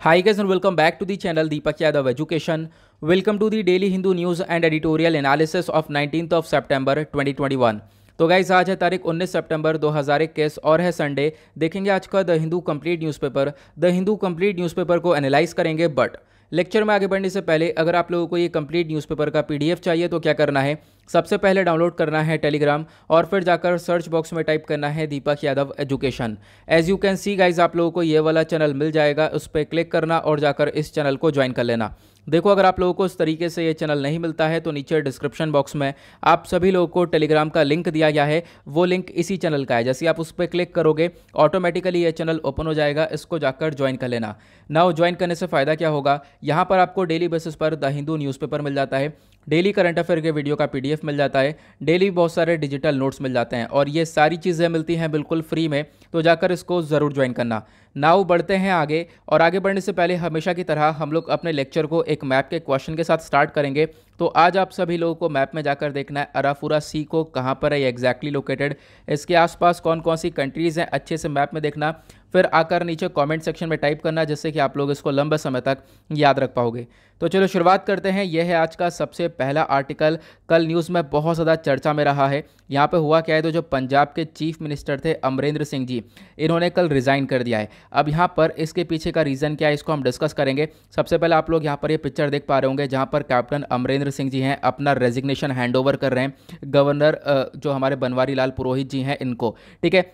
Hi guys and welcome back to the channel Deepak Yadav Education. Welcome to the Daily Hindu News and Editorial Analysis of 19th of September 2021. तो guys आज है तारीख 19 सितंबर 2021 और है Sunday. देखेंगे आज का the Hindu complete newspaper. The Hindu complete newspaper को एनालाइज करेंगे, बट लेक्चर में आगे बढ़ने से पहले अगर आप लोगों को ये कंप्लीट न्यूज़पेपर का पीडीएफ चाहिए तो क्या करना है, सबसे पहले डाउनलोड करना है टेलीग्राम और फिर जाकर सर्च बॉक्स में टाइप करना है Deepak Yadav education. As you can see guys आप लोगों को ये वाला चैनल मिल जाएगा, उस पर क्लिक करना और जाकर इस चैनल को ज्वाइन कर लेना। देखो अगर आप लोगों को इस तरीके से ये चैनल नहीं मिलता है तो नीचे डिस्क्रिप्शन बॉक्स में आप सभी लोगों को टेलीग्राम का लिंक दिया गया है, वो लिंक इसी चैनल का है। जैसे आप उस पर क्लिक करोगे ऑटोमेटिकली ये चैनल ओपन हो जाएगा, इसको जाकर ज्वाइन कर लेना। नाउ ज्वाइन करने से फ़ायदा क्या होगा, यहाँ पर आपको डेली बेसिस पर द हिंदू न्यूज़पेपर मिल जाता है, डेली करंट अफेयर के वीडियो का पीडीएफ मिल जाता है, डेली बहुत सारे डिजिटल नोट्स मिल जाते हैं और ये सारी चीज़ें मिलती हैं बिल्कुल फ्री में, तो जाकर इसको ज़रूर ज्वाइन करना। नाउ बढ़ते हैं आगे, और आगे बढ़ने से पहले हमेशा की तरह हम लोग अपने लेक्चर को एक मैप के क्वेश्चन के साथ स्टार्ट करेंगे। तो आज आप सभी लोगों को मैप में जाकर देखना है अराफुरा सी को कहाँ पर है ये एग्जैक्टली लोकेटेड, इसके आसपास कौन कौन सी कंट्रीज़ हैं अच्छे से मैप में देखना, फिर आकर नीचे कमेंट सेक्शन में टाइप करना जिससे कि आप लोग इसको लंबे समय तक याद रख पाओगे। तो चलो शुरुआत करते हैं। यह है आज का सबसे पहला आर्टिकल, कल न्यूज़ में बहुत ज़्यादा चर्चा में रहा है। यहाँ पे हुआ क्या है, तो जो पंजाब के चीफ मिनिस्टर थे अमरिंदर सिंह जी, इन्होंने कल रिज़ाइन कर दिया है। अब यहाँ पर इसके पीछे का रीज़न क्या है इसको हम डिस्कस करेंगे। सबसे पहले आप लोग यहाँ पर ये पिक्चर देख पा रहे होंगे जहाँ पर कैप्टन अमरिंदर सिंह जी हैं अपना रेजिग्नेशन हैंडओवर कर रहे हैं गवर्नर जो हमारे बनवारी लाल पुरोहित जी हैं इनको, ठीक है।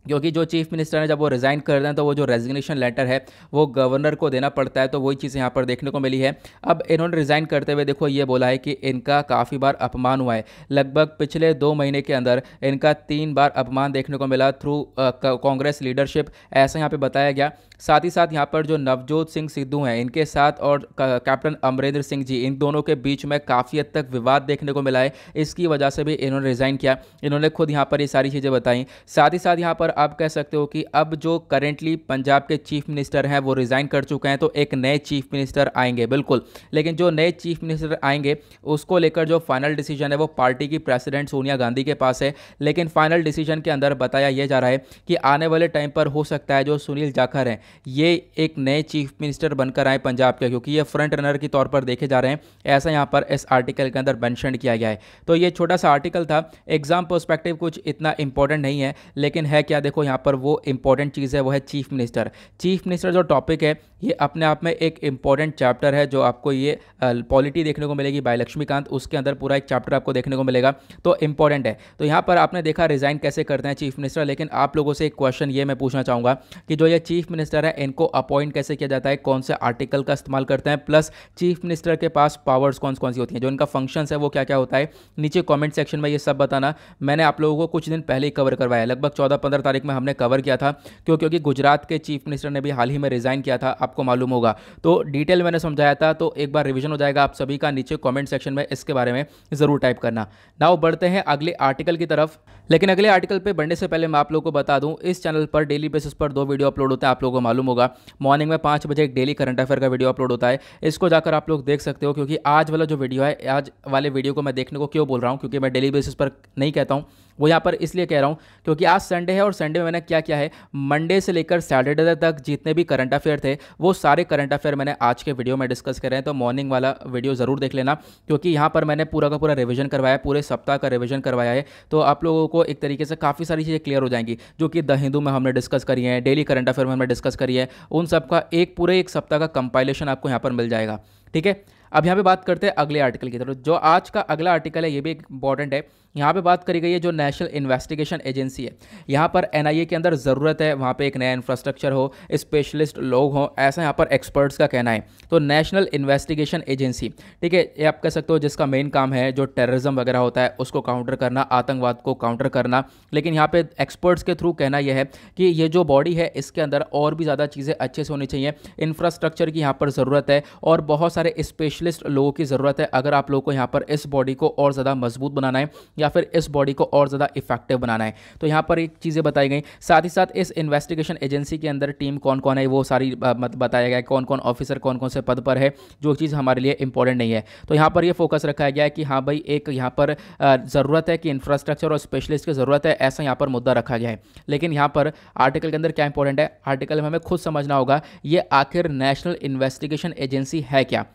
क्योंकि जो चीफ मिनिस्टर ने जब वो रिज़ाइन कर रहे हैं तो वो जो रेजिग्नेशन लेटर है वो गवर्नर को देना पड़ता है, तो वही चीज़ यहाँ पर देखने को मिली है। अब इन्होंने रिज़ाइन करते हुए देखो ये बोला है कि इनका काफ़ी बार अपमान हुआ है, लगभग पिछले 2 महीने के अंदर इनका 3 बार अपमान देखने को मिला थ्रू कांग्रेस लीडरशिप, ऐसा यहाँ पर बताया गया। साथ ही साथ यहाँ पर जो नवजोत सिंह सिद्धू हैं इनके साथ और कैप्टन अमरिंदर सिंह जी, इन दोनों के बीच में काफ़ी हद तक विवाद देखने को मिला है, इसकी वजह से भी इन्होंने रिज़ाइन किया। इन्होंने खुद यहाँ पर ये सारी चीज़ें बताई। साथ ही साथ यहाँ पर आप कह सकते हो कि अब जो करेंटली पंजाब के चीफ मिनिस्टर हैं वो रिज़ाइन कर चुके हैं, तो एक नए चीफ मिनिस्टर आएंगे बिल्कुल, लेकिन जो नए चीफ मिनिस्टर आएंगे उसको लेकर जो फाइनल डिसीजन है वो पार्टी की प्रेसिडेंट सोनिया गांधी के पास है। लेकिन फाइनल डिसीजन के अंदर बताया यह जा रहा है कि आने वाले टाइम पर हो सकता है जो सुनील जाखड़ हैं ये एक नए चीफ मिनिस्टर बनकर आए पंजाब के, क्योंकि ये फ्रंट रनर के तौर पर देखे जा रहे हैं, ऐसा यहाँ पर इस आर्टिकल के अंदर मेंशन किया गया है। तो ये छोटा सा आर्टिकल था, एग्जाम पर्सपेक्टिव कुछ इतना इंपॉर्टेंट नहीं है, लेकिन है क्या देखो यहाँ पर वो इंपॉर्टेंट चीज़ है वो है चीफ मिनिस्टर। चीफ मिनिस्टर जो टॉपिक है ये अपने आप में एक इंपॉर्टेंट चैप्टर है, जो आपको ये पॉलिटी देखने को मिलेगी बाय लक्ष्मीकांत, उसके अंदर पूरा एक चैप्टर आपको देखने को मिलेगा, तो इंपॉर्टेंट है। तो यहाँ पर आपने देखा रिज़ाइन कैसे करते हैं चीफ मिनिस्टर, लेकिन आप लोगों से एक क्वेश्चन ये मैं पूछना चाहूँगा कि जो ये चीफ मिनिस्टर है इनको अपॉइंट कैसे किया जाता है, कौन से आर्टिकल का इस्तेमाल करते हैं, प्लस चीफ मिनिस्टर के पास पावर्स कौन कौन सी होती हैं, जो इनका फंक्शंस है वो क्या क्या होता है, नीचे कमेंट सेक्शन में ये सब बताना। मैंने आप लोगों को कुछ दिन पहले ही कवर करवाया, लगभग 14-15 तारीख में हमने कवर किया था, क्योंकि गुजरात के चीफ मिनिस्टर ने भी हाल ही में रिज़ाइन किया था, आपको मालूम होगा, तो डिटेल मैंने समझाया था, तो एक बार रिवीजन हो जाएगा आप सभी का, नीचे कमेंट सेक्शन में इसके बारे में ज़रूर टाइप करना। नाउ बढ़ते हैं अगले आर्टिकल की तरफ, लेकिन अगले आर्टिकल पे बढ़ने से पहले मैं आप लोगों को बता दूं इस चैनल पर डेली बेसिस पर 2 वीडियो अपलोड होते हैं, आप लोगों को मालूम होगा। मॉर्निंग में 5 बजे एक डेली करंट अफेयर का वीडियो अपलोड होता है, इसको जाकर आप लोग देख सकते हो। क्योंकि आज वाला जो वीडियो है, आज वाले वीडियो को मैं देखने को क्यों बोल रहा हूँ, क्योंकि मैं डेली बेसिस पर नहीं कहता हूँ, वो यहाँ पर इसलिए कह रहा हूँ क्योंकि आज संडे है और संडे में मैंने क्या किया है, मंडे से लेकर सैटरडे तक जितने भी करंट अफेयर थे वो सारे करंट अफेयर मैंने आज के वीडियो में डिस्कस कर रहे हैं। तो मॉर्निंग वाला वीडियो ज़रूर देख लेना, क्योंकि यहाँ पर मैंने पूरा का पूरा रिवीजन करवाया है, पूरे सप्ताह का रिवीजन करवाया है, तो आप लोगों को एक तरीके से काफ़ी सारी चीज़ें क्लियर हो जाएंगी जो कि द हिंदू में हमने डिस्कस करी है, डेली करंट अफेयर में हमने डिस्कस करी है, उन सब का एक पूरे एक सप्ताह का कंपाइलेशन आपको यहाँ पर मिल जाएगा, ठीक है। अब यहाँ पे बात करते हैं अगले आर्टिकल की तरफ। जो आज का अगला आर्टिकल है ये भी एक इंपॉर्टेंट है। यहाँ पे बात करी गई है जो नेशनल इन्वेस्टिगेशन एजेंसी है, यहाँ पर एनआईए के अंदर ज़रूरत है वहाँ पे एक नया इंफ्रास्ट्रक्चर हो, स्पेशलिस्ट लोग हों, ऐसा यहाँ पर एक्सपर्ट्स का कहना है। तो नेशनल इन्वेस्टिगेशन एजेंसी, ठीक है, ये आप कह सकते हो जिसका मेन काम है जो टेररिज्म वगैरह होता है उसको काउंटर करना, आतंकवाद को काउंटर करना। लेकिन यहाँ पे एक्सपर्ट्स के थ्रू कहना यह है कि ये जो बॉडी है इसके अंदर और भी ज़्यादा चीज़ें अच्छे से होनी चाहिए, इंफ्रास्ट्रक्चर की यहाँ पर ज़रूरत है और बहुत सारे स्पेशलिस्ट लोगों की ज़रूरत है। अगर आप लोगों को यहाँ पर इस बॉडी को और ज़्यादा मजबूत बनाना है या फिर इस बॉडी को और ज़्यादा इफेक्टिव बनाना है। तो यहाँ पर एक चीज़ें बताई गई, साथ ही साथ इस इन्वेस्टिगेशन एजेंसी के अंदर टीम कौन कौन है वो सारी बताया गया है, कौन कौन ऑफिसर कौन कौन से पद पर है, जो चीज़ हमारे लिए इंपॉर्टेंट नहीं है। तो यहाँ पर ये फोकस रखा गया है कि हाँ भाई एक यहाँ पर ज़रूरत है कि इंफ्रास्ट्रक्चर और स्पेशलिस्ट की ज़रूरत है, ऐसा यहाँ पर मुद्दा रखा गया है। लेकिन यहाँ पर आर्टिकल के अंदर क्या इंपॉर्टेंट है, आर्टिकल में हमें खुद समझना होगा ये आखिर नेशनल इन्वेस्टिगेशन एजेंसी है क्या।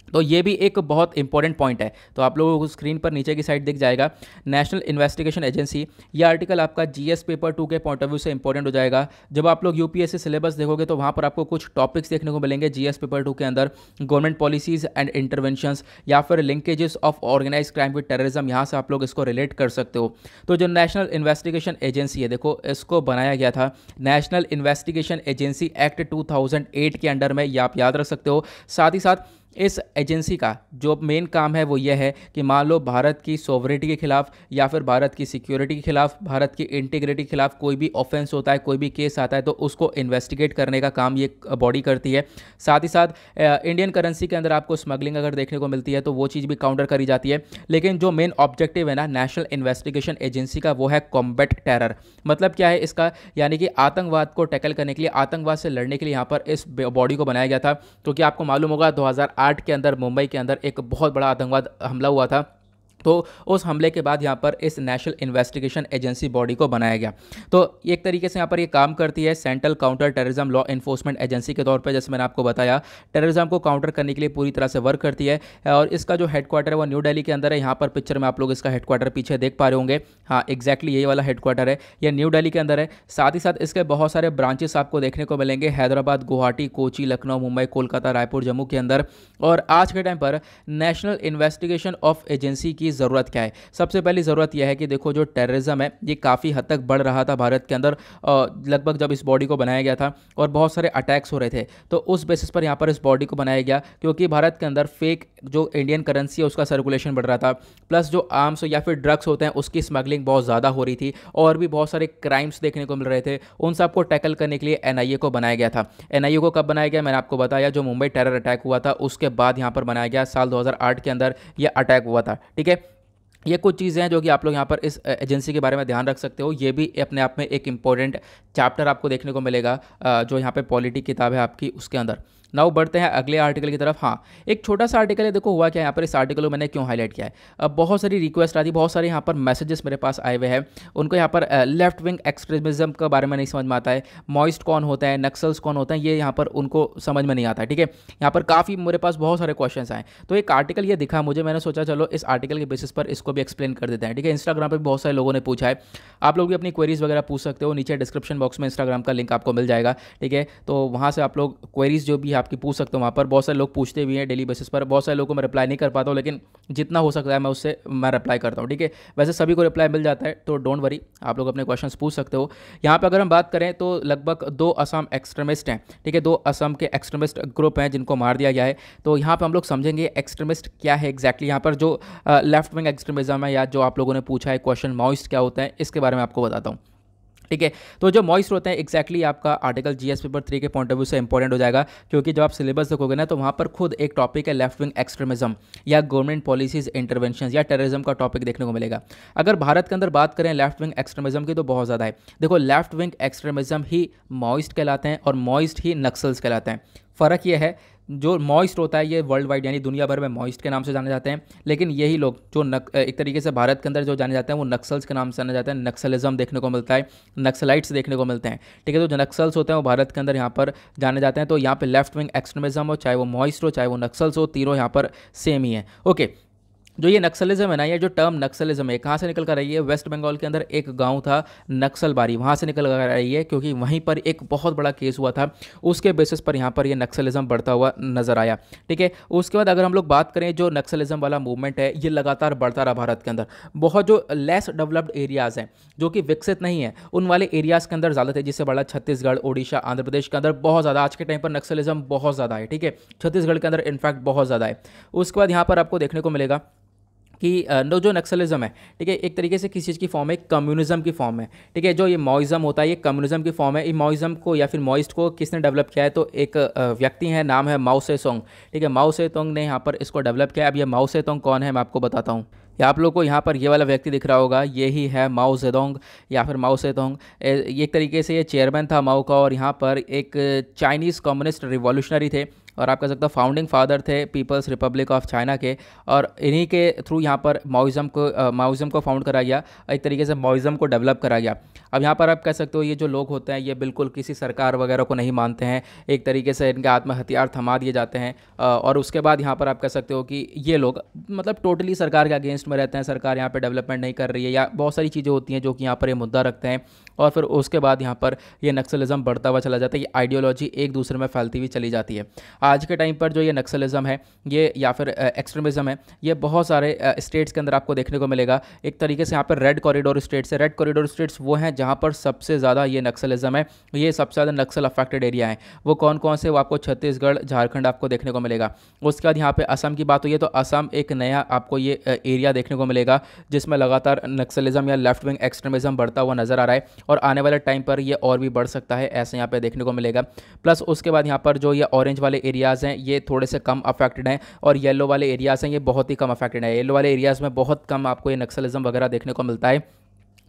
तो ये भी एक बहुत इंपॉर्टेंट पॉइंट है। तो आप लोगों को स्क्रीन पर नीचे की साइड दिख जाएगा नेशनल इन्वेस्टिगेशन एजेंसी। ये आर्टिकल आपका जीएस पेपर 2 के पॉइंट ऑफ व्यू से इंपॉर्टेंट हो जाएगा। जब आप लोग यूपीएससी सिलेबस देखोगे तो वहाँ पर आपको कुछ टॉपिक्स देखने को मिलेंगे जीएस पेपर 2 के अंदर, गवर्नमेंट पॉलिसीज एंड इंटरवेंशंस या फिर linkages of organise crime with terrorism, यहाँ से आप लोग इसको रिलेट कर सकते हो। तो जो नेशनल इन्वेस्टिगेशन एजेंसी है, देखो इसको बनाया गया था नेशनल इन्वेस्टिगेशन एजेंसी एक्ट 2008 के अंडर में, ये आप याद रख सकते हो। साथ ही साथ इस एजेंसी का जो मेन काम है वो ये है कि मान लो भारत की सॉवरेनिटी के खिलाफ या फिर भारत की सिक्योरिटी के खिलाफ, भारत की इंटीग्रिटी के खिलाफ कोई भी ऑफेंस होता है, कोई भी केस आता है, तो उसको इन्वेस्टिगेट करने का काम ये बॉडी करती है। साथ ही साथ इंडियन करेंसी के अंदर आपको स्मगलिंग अगर देखने को मिलती है तो वो चीज़ भी काउंटर करी जाती है। लेकिन जो मेन ऑब्जेक्टिव है ना नेशनल इन्वेस्टिगेशन एजेंसी का, वो है कॉम्बैट टेरर। मतलब क्या है इसका, यानी कि आतंकवाद को टैकल करने के लिए, आतंकवाद से लड़ने के लिए यहाँ पर इस बॉडी को बनाया गया था। क्योंकि आपको मालूम होगा 2008 के अंदर मुंबई के अंदर एक बहुत बड़ा आतंकवाद हमला हुआ था, तो उस हमले के बाद यहाँ पर इस नेशनल इन्वेस्टिगेशन एजेंसी बॉडी को बनाया गया। तो एक तरीके से यहाँ पर ये काम करती है central counter terrorism law enforcement agency के तौर पे। जैसे मैंने आपको बताया टेररिज्म को काउंटर करने के लिए पूरी तरह से वर्क करती है। और इसका जो हेडक्वार्टर है वो न्यू दिल्ली के अंदर है। यहाँ पर पिक्चर में आप लोग इसका हेडक्वार्टर पीछे देख पा रहे होंगे, हाँ एग्जैक्टली यही वाला हेडक्वार्टर है, यह न्यू दिल्ली के अंदर है। साथ ही साथ इसके बहुत सारे ब्रांचेस आपको देखने को मिलेंगे हैदराबाद, गुवाहाटी, कोची, लखनऊ, मुंबई, कोलकाता, रायपुर, जम्मू के अंदर। और आज के टाइम पर नेशनल इन्वेस्टिगेशन ऑफ एजेंसी की ज़रूरत क्या है? सबसे पहली ज़रूरत यह है कि देखो जो टेररिज्म है ये काफ़ी हद तक बढ़ रहा था भारत के अंदर, लगभग जब इस बॉडी को बनाया गया था, और बहुत सारे अटैक्स हो रहे थे। तो उस बेसिस पर यहाँ पर इस बॉडी को बनाया गया, क्योंकि भारत के अंदर फेक जो इंडियन करेंसी है उसका सर्कुलेशन बढ़ रहा था, प्लस जो आर्म्स या फिर ड्रग्स होते हैं उसकी स्मगलिंग बहुत ज़्यादा हो रही थी, और भी बहुत सारे क्राइम्स देखने को मिल रहे थे। उन सबको टैकल करने के लिए एनआईए को बनाया गया था। एनआईए को कब बनाया गया, मैंने आपको बताया जो मुंबई टेरर अटैक हुआ था उसके बाद यहाँ पर बनाया गया, साल 2008 के अंदर यह अटैक हुआ था। ठीक है, ये कुछ चीज़ें हैं जो कि आप लोग यहाँ पर इस एजेंसी के बारे में ध्यान रख सकते हो। ये भी अपने आप में एक इंपॉर्टेंट चैप्टर आपको देखने को मिलेगा जो यहाँ पे पॉलिटी किताब है आपकी उसके अंदर। नाउ बढ़ते हैं अगले आर्टिकल की तरफ। हाँ, एक छोटा सा आर्टिकल है, देखो हुआ क्या यहाँ पर, इस आर्टिकल को मैंने क्यों हाईलाइट किया है। अब बहुत सारी रिक्वेस्ट आती, बहुत सारे यहाँ पर मैसेजेस मेरे पास आए हुए हैं, उनको यहाँ पर लेफ्ट विंग एक्सट्रीमिज्म के बारे में नहीं समझ में आता है, मॉइस्ट कौन होता है, नक्सल्स कौन होता है, ये यहाँ पर उनको समझ में नहीं आता है। ठीक है, यहाँ पर काफ़ी मेरे पास बहुत सारे क्वेश्चन आए, तो एक आर्टिकल ये दिखा मुझे, मैंने सोचा चलो इस आर्टिकल के बेसिस पर इसको भी एक्सप्लेन कर देते हैं। ठीक है, इंस्टाग्राम पर बहुत सारे लोगों ने पूछा है, आप लोग भी अपनी क्वेरीज वगैरह पूछ सकते हो, नीचे डिस्क्रिप्शन बॉक्स में इंस्टाग्राम का लिंक आपको मिल जाएगा। ठीक है, तो वहाँ से आप लोग क्वेरीज जो भी आपकी पूछ सकते हो, वहाँ पर बहुत सारे लोग पूछते भी हैं डेली बेसिस पर। बहुत सारे लोगों को मैं रिप्लाई नहीं कर पाता हूँ, लेकिन जितना हो सकता है मैं उससे रिप्लाई करता हूँ। ठीक है, वैसे सभी को रिप्लाई मिल जाता है, तो डोंट वरी, आप लोग अपने क्वेश्चंस पूछ सकते हो। यहाँ पे अगर हम बात करें तो लगभग 2 असम एक्सट्रीमिस्ट हैं। ठीक है, 2 असम के एक्सट्रीमिस्ट ग्रुप हैं जिनको मार दिया गया है। तो यहाँ पर हम लोग समझेंगे एक्सट्रीमिस्ट क्या है एग्जैक्टली। यहाँ पर जो लेफ्ट विंग एक्सट्रीमिज्म है, या जो आप लोगों ने पूछा है क्वेश्चन माओइस्ट क्या होता है, इसके बारे में आपको बताता हूँ। ठीक है, तो जो मॉइस्ट होते हैं एग्जैक्टली आपका आर्टिकल जीएस पेपर 3 के पॉइंट ऑफ व्यू से इंपॉर्टेंट हो जाएगा, क्योंकि जब आप सिलेबस देखोगे ना तो वहाँ पर खुद एक टॉपिक है लेफ्ट विंग एक्सट्रीमिज्म या गवर्नमेंट पॉलिसीज इंटरवेंशन या टेररिज्म का टॉपिक देखने को मिलेगा। अगर भारत के अंदर बात करें लेफ्ट विंग एक्सट्रीमिज्म की तो बहुत ज़्यादा है। देखो लेफ्ट विंग एक्सट्रीमिज्म ही मॉइस्ट कहलाते हैं और मॉइस्ट ही नक्सल्स कहलाते हैं। फ़र्क ये है, जो मॉइस्ट होता है ये वर्ल्ड वाइड यानी दुनिया भर में मॉइस्ट के नाम से जाने जाते हैं, लेकिन यही लोग जो एक तरीके से भारत के अंदर जो जाने जाते हैं वो नक्सल्स के नाम से जाने जाते हैं। नक्सलिज्म देखने को मिलता है, नक्सलाइट्स देखने को मिलते हैं। ठीक है, तो जो नक्सल्स होते हैं वो भारत के अंदर यहाँ पर जाने जाते हैं। तो यहाँ पे लेफ्ट विंग एक्सट्रीमिज्म हो, चाहे वो मॉइस्ट हो, चाहे वो नक्सल्स हो, तीनों यहाँ पर सेम ही है। ओके, जो ये नक्सलिज्म है ना, ये जो टर्म नक्सलिज्म है कहाँ से निकल कर रही है? वेस्ट बंगाल के अंदर एक गांव था नक्सलबारी, वहाँ से निकल कर रही है, क्योंकि वहीं पर एक बहुत बड़ा केस हुआ था, उसके बेसिस पर यहाँ पर ये नक्सलिज्म बढ़ता हुआ नजर आया। ठीक है, उसके बाद अगर हम लोग बात करें जो नक्सलिज्म वाला मूवमेंट है ये लगातार बढ़ता रहा भारत के अंदर। बहुत जो लेस डेवलप्ड एरियाज़ हैं जो कि विकसित नहीं है उन वाले एरियाज़ के अंदर ज़्यादा थे, जिससे बड़ा छत्तीसगढ़, ओडिशा, आंध्र प्रदेश के अंदर बहुत ज़्यादा आज के टाइम पर नक्सलिज्म बहुत ज़्यादा है। ठीक है, छत्तीसगढ़ के अंदर इनफैक्ट बहुत ज़्यादा है। उसके बाद यहाँ पर आपको देखने को मिलेगा कि जो नक्सलिज्म है, ठीक है, एक तरीके से किसी चीज़ की फॉर्म है, कम्युनिज्म की फॉर्म है। ठीक है, जो ये मॉइज्म होता है ये कम्युनिज्म की फॉर्म है। ये मॉइज्म को या फिर मॉइस्ट को किसने डेवलप किया है? तो एक व्यक्ति है, नाम है माओ से तुंग। ठीक है, माओ से तुंग ने यहाँ पर इसको डेवलप किया। अब ये माओ से तुंग कौन है मैं आपको बताता हूँ। आप लोग को यहाँ पर ये वाला व्यक्ति दिख रहा होगा, ये ही है माओ जेडोंग या फिर माओ सेतोंग। एक तरीके से ये चेयरमैन था माओ का, और यहाँ पर एक चाइनीज़ कम्युनिस्ट रिवॉल्यूशनरी थे, और आप कह सकते हो फाउंडिंग फादर थे पीपल्स रिपब्लिक ऑफ चाइना के। और इन्हीं के थ्रू यहाँ पर माओइज़म को फाउंड करा गया, एक तरीके से माओइज़म को डेवलप करा गया। अब यहाँ पर आप कह सकते हो ये जो लोग होते हैं ये बिल्कुल किसी सरकार वगैरह को नहीं मानते हैं, एक तरीके से इनके हाथ में हथियार थमा दिए जाते हैं। और उसके बाद यहाँ पर आप कह सकते हो कि ये लोग मतलब टोटली सरकार के अगेंस्ट में रहते हैं, सरकार यहाँ पर डेवलपमेंट नहीं कर रही है, या बहुत सारी चीज़ें होती हैं जो कि यहाँ पर ये मुद्दा रखते हैं। और फिर उसके बाद यहाँ पर ये नक्सलिज्म बढ़ता हुआ चला जाता है, ये आइडियोलॉजी एक दूसरे में फैलती हुई चली जाती है। आज के टाइम पर जो ये नक्सलिज्म है ये या फिर एक्सट्रीमिज्म है, ये बहुत सारे स्टेट्स के अंदर आपको देखने को मिलेगा। एक तरीके से यहाँ पर रेड कॉरिडोर स्टेट्स है, रेड कॉरिडोर स्टेट्स वो हैं जहाँ पर सबसे ज़्यादा ये नक्सलिज्म है, ये सबसे ज़्यादा नक्सल अफेक्टेड एरिया है। वो कौन कौन से, वो आपको छत्तीसगढ़, झारखंड आपको देखने को मिलेगा। उसके बाद यहाँ पे असम की बात हुई है तो असम एक नया आपको ये एरिया देखने को मिलेगा जिसमें लगातार नक्सलिज्म या लेफ्ट विंग एक्सट्रीमिज्म बढ़ता हुआ नजर आ रहा है, और आने वाले टाइम पर ये और भी बढ़ सकता है, ऐसे यहाँ पे देखने को मिलेगा। प्लस उसके बाद यहाँ पर जो ये ऑरेंज वाले एरियाज़ हैं ये थोड़े से कम अफेक्टेड हैं, और येलो वाले एरियाज़ हैं ये बहुत ही कम अफेक्टेड है। येलो वाले एरियाज़ में बहुत कम आपको ये नक्सलिज्म वगैरह देखने को मिलता है।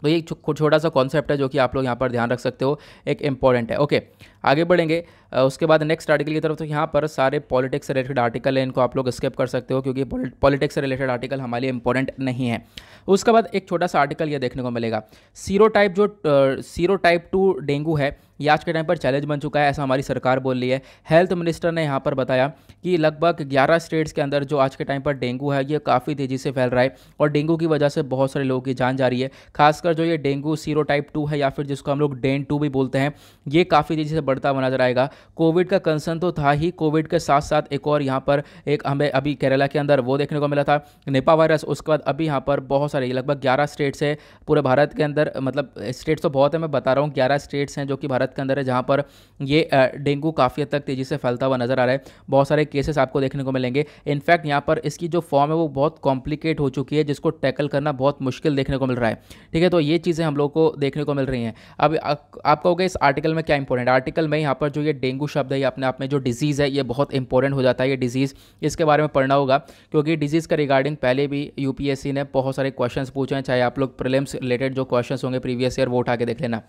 तो ये छोटा सा कॉन्सेप्ट है जो कि आप लोग यहाँ पर ध्यान रख सकते हो, एक इंपॉर्टेंट है। ओके, आगे बढ़ेंगे। उसके बाद नेक्स्ट आर्टिकल की तरफ, तो यहाँ पर सारे पॉलिटिक्स से रिलेटेड आर्टिकल है, इनको आप लोग स्किप कर सकते हो क्योंकि पॉलिटिक्स से रिलेटेड आर्टिकल हमारे लिए इंपॉर्टेंट नहीं है। उसके बाद एक छोटा सा आर्टिकल ये देखने को मिलेगा, सीरोटाइप 2 डेंगू है, ये आज के टाइम पर चैलेंज बन चुका है, ऐसा हमारी सरकार बोल रही है। हेल्थ मिनिस्टर ने यहाँ पर बताया कि लगभग 11 स्टेट्स के अंदर जो आज के टाइम पर डेंगू है ये काफ़ी तेज़ी से फैल रहा है, और डेंगू की वजह से बहुत सारे लोगों की जान जा रही है। खासकर जो ये डेंगू सीरोटाइप 2 है या फिर जिसको हम लोग डेन 2 भी बोलते हैं, ये काफ़ी तेज़ी से बढ़ता हुआ नजर आएगा। कोविड का कंसर्न तो था ही, कोविड के साथ साथ एक और यहाँ पर एक हमें अभी केरला के अंदर वो देखने को मिला था निपा वायरस। उसके बाद अभी यहाँ पर बहुत सारे लगभग 11 स्टेट्स है पूरे भारत के अंदर, मतलब स्टेट्स तो बहुत है, मैं बता रहा हूँ 11 स्टेट्स हैं जो कि भारत के अंदर है जहाँ पर ये डेंगू काफ़ी हद तक तेज़ी से फैलता हुआ नजर आ रहा है। बहुत सारे केसेस आपको देखने को मिलेंगे। इनफैक्ट यहाँ पर इसकी जो फॉर्म है वो बहुत कॉम्प्लिकेट हो चुकी है, जिसको टैकल करना बहुत मुश्किल देखने को मिल रहा है। ठीक है, तो ये चीज़ें हम लोग को देखने को मिल रही हैं। अब आप कहोगे इस आर्टिकल में क्या इंपॉर्टेंट, आर्टिकल में यहाँ पर जो ये डेंगू शब्द है ये अपने आप में जो डिजीज़ है ये बहुत इंपॉर्टेंट हो जाता है। ये डिजीज़, इसके बारे में पढ़ना होगा क्योंकि डिजीज़ के रिगार्डिंग पहले भी यूपीएससी ने बहुत सारे क्वेश्चंस पूछे हैं, चाहे आप लोग प्रीलिम्स रिलेटेड जो क्वेश्चंस होंगे प्रीवियस ईयर वो उठा के देख लेना।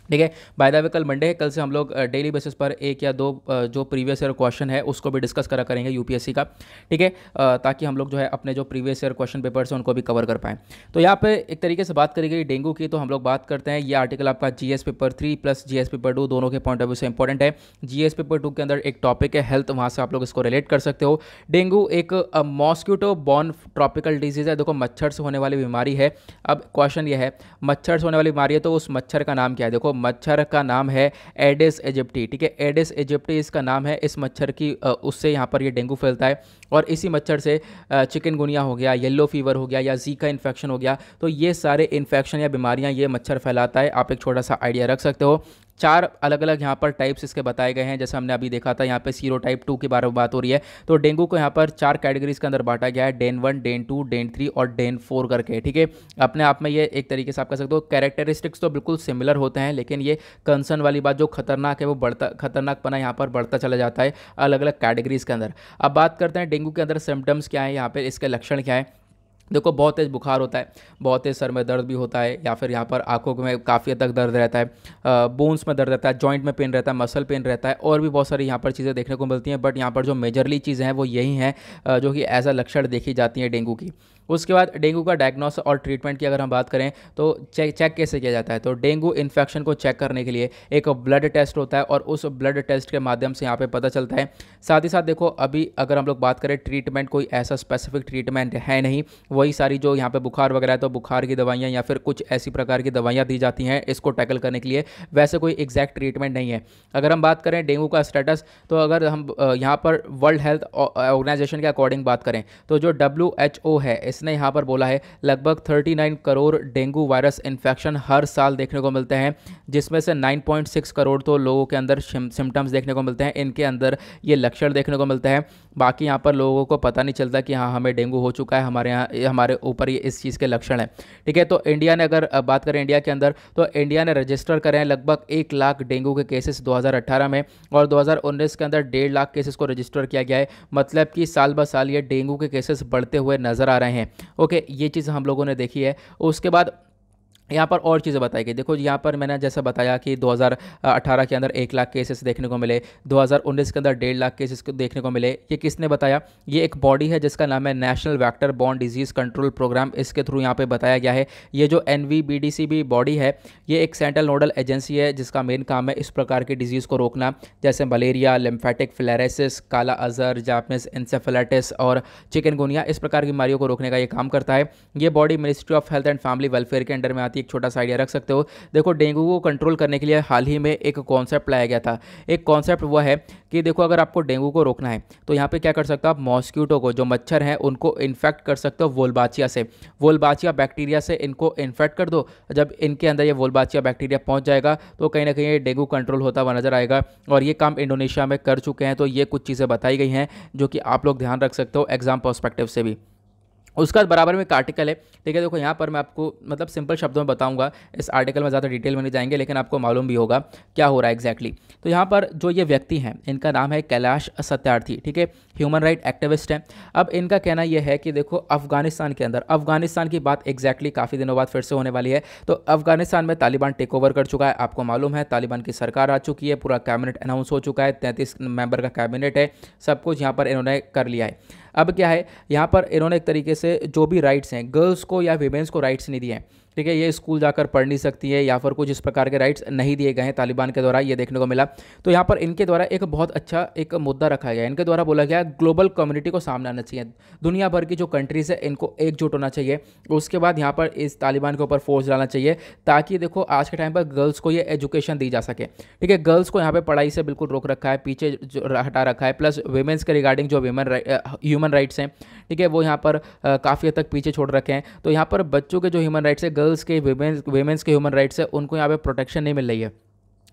ठीक है, बाय द वे कल मंडे है, कल से हम लोग डेली बेसिस पर एक या दो जो प्रीवियस ईयर क्वेश्चन है उसको भी डिस्कस करा करेंगे यूपीएससी का। ठीक है, ताकि हम लोग जो है अपने जो प्रीवियस ईयर क्वेश्चन पेपर्स हैं उनको भी कवर कर पाएँ। तो यहाँ पे एक तरीके से बात करी गई डेंगू की, तो हम लोग बात करते हैं। ये आर्टिकल आपका GS paper 3 plus GS paper 2 दोनों के पॉइंट ऑफ व्यू से इंपॉर्टेंट है। जीएस पेपर 2 के अंदर एक टॉपिक है हेल्थ, वहाँ से आप लोग इसको रिलेट कर सकते हो। डेंगू एक मॉस्किटो बॉर्न ट्रॉपिकल डिजीज़ है, देखो मच्छर से होने वाली बीमारी है। अब क्वेश्चन ये है मच्छर से होने वाली बीमारी है तो उस मच्छर का नाम क्या है। देखो मच्छर का नाम है एडिस एजिप्टी। ठीक है, एडिस एजिप्टी इसका नाम है, इस मच्छर की उससे यहाँ पर ये डेंगू फैलता है, और इसी मच्छर से चिकनगुनिया हो गया, येलो फीवर हो गया, या जीका इन्फेक्शन हो गया, तो ये सारे इन्फेक्शन या बीमारियाँ ये मच्छर फैलाता है। आप एक छोटा सा आइडिया रख सकते हो। 4 अलग अलग यहाँ पर टाइप्स इसके बताए गए हैं, जैसे हमने अभी देखा था यहाँ पे सीरोटाइप 2 के बारे में बात हो रही है। तो डेंगू को यहाँ पर 4 कैटेगरीज के अंदर बांटा गया है, डेन 1, डेन 2, डेन 3 और डेन 4 करके। ठीक है, अपने आप में ये एक तरीके से आप कह सकते हो कैरेक्टरिस्टिक्स तो बिल्कुल सिमिलर होते हैं, लेकिन ये कंसर्न वाली बात जो खतरनाक है वो खतरनाकपना यहाँ पर बढ़ता चला जाता है अलग अलग कैटेगरीज के अंदर। अब बात करते हैं डेंगू के अंदर सिम्टम्स क्या है, यहाँ पे इसके लक्षण क्या है। देखो बहुत तेज़ बुखार होता है, बहुत तेज़ सर में दर्द भी होता है, या फिर यहाँ पर आंखों में काफ़ी हद तक दर्द रहता है, बोन्स में दर्द रहता है, जॉइंट में पेन रहता है, मसल पेन रहता है, और भी बहुत सारी यहाँ पर चीज़ें देखने को मिलती हैं। बट यहाँ पर जो मेजरली चीज़ें हैं वो यही हैं जो कि एज अ लक्षण देखी जाती हैं डेंगू की। उसके बाद डेंगू का डायग्नोस और ट्रीटमेंट की अगर हम बात करें तो चेक कैसे किया जाता है। तो डेंगू इन्फेक्शन को चेक करने के लिए एक ब्लड टेस्ट होता है, और उस ब्लड टेस्ट के माध्यम से यहाँ पे पता चलता है। साथ ही साथ देखो अभी अगर हम लोग बात करें ट्रीटमेंट, कोई ऐसा स्पेसिफिक ट्रीटमेंट है नहीं, वही सारी जो यहाँ पे बुखार वगैरह है तो बुखार की दवाइयाँ या फिर कुछ ऐसी प्रकार की दवाइयाँ दी जाती हैं इसको टैकल करने के लिए, वैसे कोई एग्जैक्ट ट्रीटमेंट नहीं है। अगर हम बात करें डेंगू का स्टेटस, तो अगर हम यहाँ पर वर्ल्ड हेल्थ ऑर्गेनाइजेशन के अकॉर्डिंग बात करें तो जो WHO है इसने यहाँ पर बोला है लगभग 39 करोड़ डेंगू वायरस इन्फेक्शन हर साल देखने को मिलते हैं, जिसमें से 9.6 करोड़ तो लोगों के अंदर सिम्टम्स देखने को मिलते हैं, इनके अंदर ये लक्षण देखने को मिलते हैं। बाकी यहाँ पर लोगों को पता नहीं चलता कि हाँ हमें डेंगू हो चुका है, हमारे ऊपर ये इस चीज़ के लक्षण हैं। ठीक है, तो इंडिया ने अगर बात करें इंडिया के अंदर, तो इंडिया ने रजिस्टर करे हैं लगभग 1 लाख डेंगू के केसेस 2018 में, और 2019 के अंदर 1.5 लाख केसेस को रजिस्टर किया गया है। मतलब कि साल ब साल ये डेंगू के केसेस बढ़ते हुए नजर आ रहे हैं। ओके, ये चीज़ हम लोगों ने देखी है। उसके बाद यहाँ पर और चीज़ें बताई गई। देखो यहाँ पर मैंने जैसा बताया कि 2018 के अंदर 1 लाख केसेस देखने को मिले, 2019 के अंदर 1.5 लाख केसेस को देखने को मिले। ये किसने बताया? ये एक बॉडी है जिसका नाम है national vector borne disease control programme, इसके थ्रू यहाँ पे बताया गया है। ये जो NVBDCB बॉडी है, ये एक सेंट्रल नोडल एजेंसी है जिसका मेन काम है इस प्रकार की डिजीज़ को रोकना, जैसे मलेरिया, लिम्फेटिक फिलेरेसिस, काला अजहर, जापानीज इंसेफेलाइटिस और चिकनगुनिया, इस प्रकार की बीमारियों को रोकने का ये काम करता है। ये body ministry of health and family welfare के अंडर में आती है। एक छोटा सा आइडिया रख सकते हो। देखो, डेंगू को कंट्रोल करने के लिए हाल ही में एक कॉन्सेप्ट लाया गया था। एक कॉन्सेप्ट वो है कि देखो, अगर आपको डेंगू को रोकना है तो यहाँ पे क्या कर सकते हो आप? मॉस्किटो को, जो मच्छर हैं, उनको इन्फेक्ट कर सकते हो वोल्बाचिया से, वोल्बाचिया बैक्टीरिया से इनको इन्फेक्ट कर दो। जब इनके अंदर ये वोल्बाचिया बैक्टीरिया पहुंच जाएगा तो कहीं ना कहीं डेंगू कंट्रोल होता हुआ नजर आएगा, और ये काम इंडोनेशिया में कर चुके हैं। तो ये कुछ चीज़ें बताई गई हैं जो कि आप लोग ध्यान रख सकते हो एग्जाम पर्सपेक्टिव से भी। उसका बराबर में एक आर्टिकल है। ठीक है, देखो यहाँ पर मैं आपको मतलब सिंपल शब्दों में बताऊंगा, इस आर्टिकल में ज़्यादा डिटेल में नहीं जाएंगे, लेकिन आपको मालूम भी होगा क्या हो रहा है एग्जैक्टली। तो यहाँ पर जो ये व्यक्ति हैं, इनका नाम है कैलाश सत्यार्थी। ठीक है, ह्यूमन राइट एक्टिविस्ट हैं। अब इनका कहना यह है कि देखो, अफगानिस्तान के अंदर, अफगानिस्तान की बात एग्जैक्टली काफ़ी दिनों बाद फिर से होने वाली है। तो अफगानिस्तान में तालिबान टेक ओवर कर चुका है, आपको मालूम है। तालिबान की सरकार आ चुकी है, पूरा कैबिनेट अनाउंस हो चुका है, 33 मेंबर का कैबिनेट है, सब कुछ यहाँ पर इन्होंने कर लिया है। अब क्या है, यहाँ पर इन्होंने एक तरीके से जो भी राइट्स हैं गर्ल्स को या वीमेंस को राइट्स नहीं दिए हैं। ठीक है, ये स्कूल जाकर पढ़ नहीं सकती है या फिर कुछ इस प्रकार के राइट्स नहीं दिए गए हैं तालिबान के द्वारा, ये देखने को मिला। तो यहाँ पर इनके द्वारा एक बहुत अच्छा एक मुद्दा रखा गया है। इनके द्वारा बोला गया ग्लोबल कम्युनिटी को सामने आना चाहिए, दुनिया भर की जो कंट्रीज़ है इनको एकजुट होना चाहिए। उसके बाद यहाँ पर इस तालिबान के ऊपर फोर्स डालना चाहिए, ताकि देखो आज के टाइम पर गर्ल्स को ये एजुकेशन दी जा सके। ठीक है, गर्ल्स को यहाँ पर पढ़ाई से बिल्कुल रोक रखा है, पीछे हटा रखा है। प्लस वीमेंस के रिगार्डिंग जो ह्यूमन राइट्स हैं, ठीक है, वो यहाँ पर काफ़ी हद तक पीछे छोड़ रखे हैं। तो यहाँ पर बच्चों के जो ह्यूमन राइट्स है, गर्ल्स के, वीमेंस के ह्यूमन राइट्स है, उनको यहाँ पे प्रोटेक्शन नहीं मिल रही है।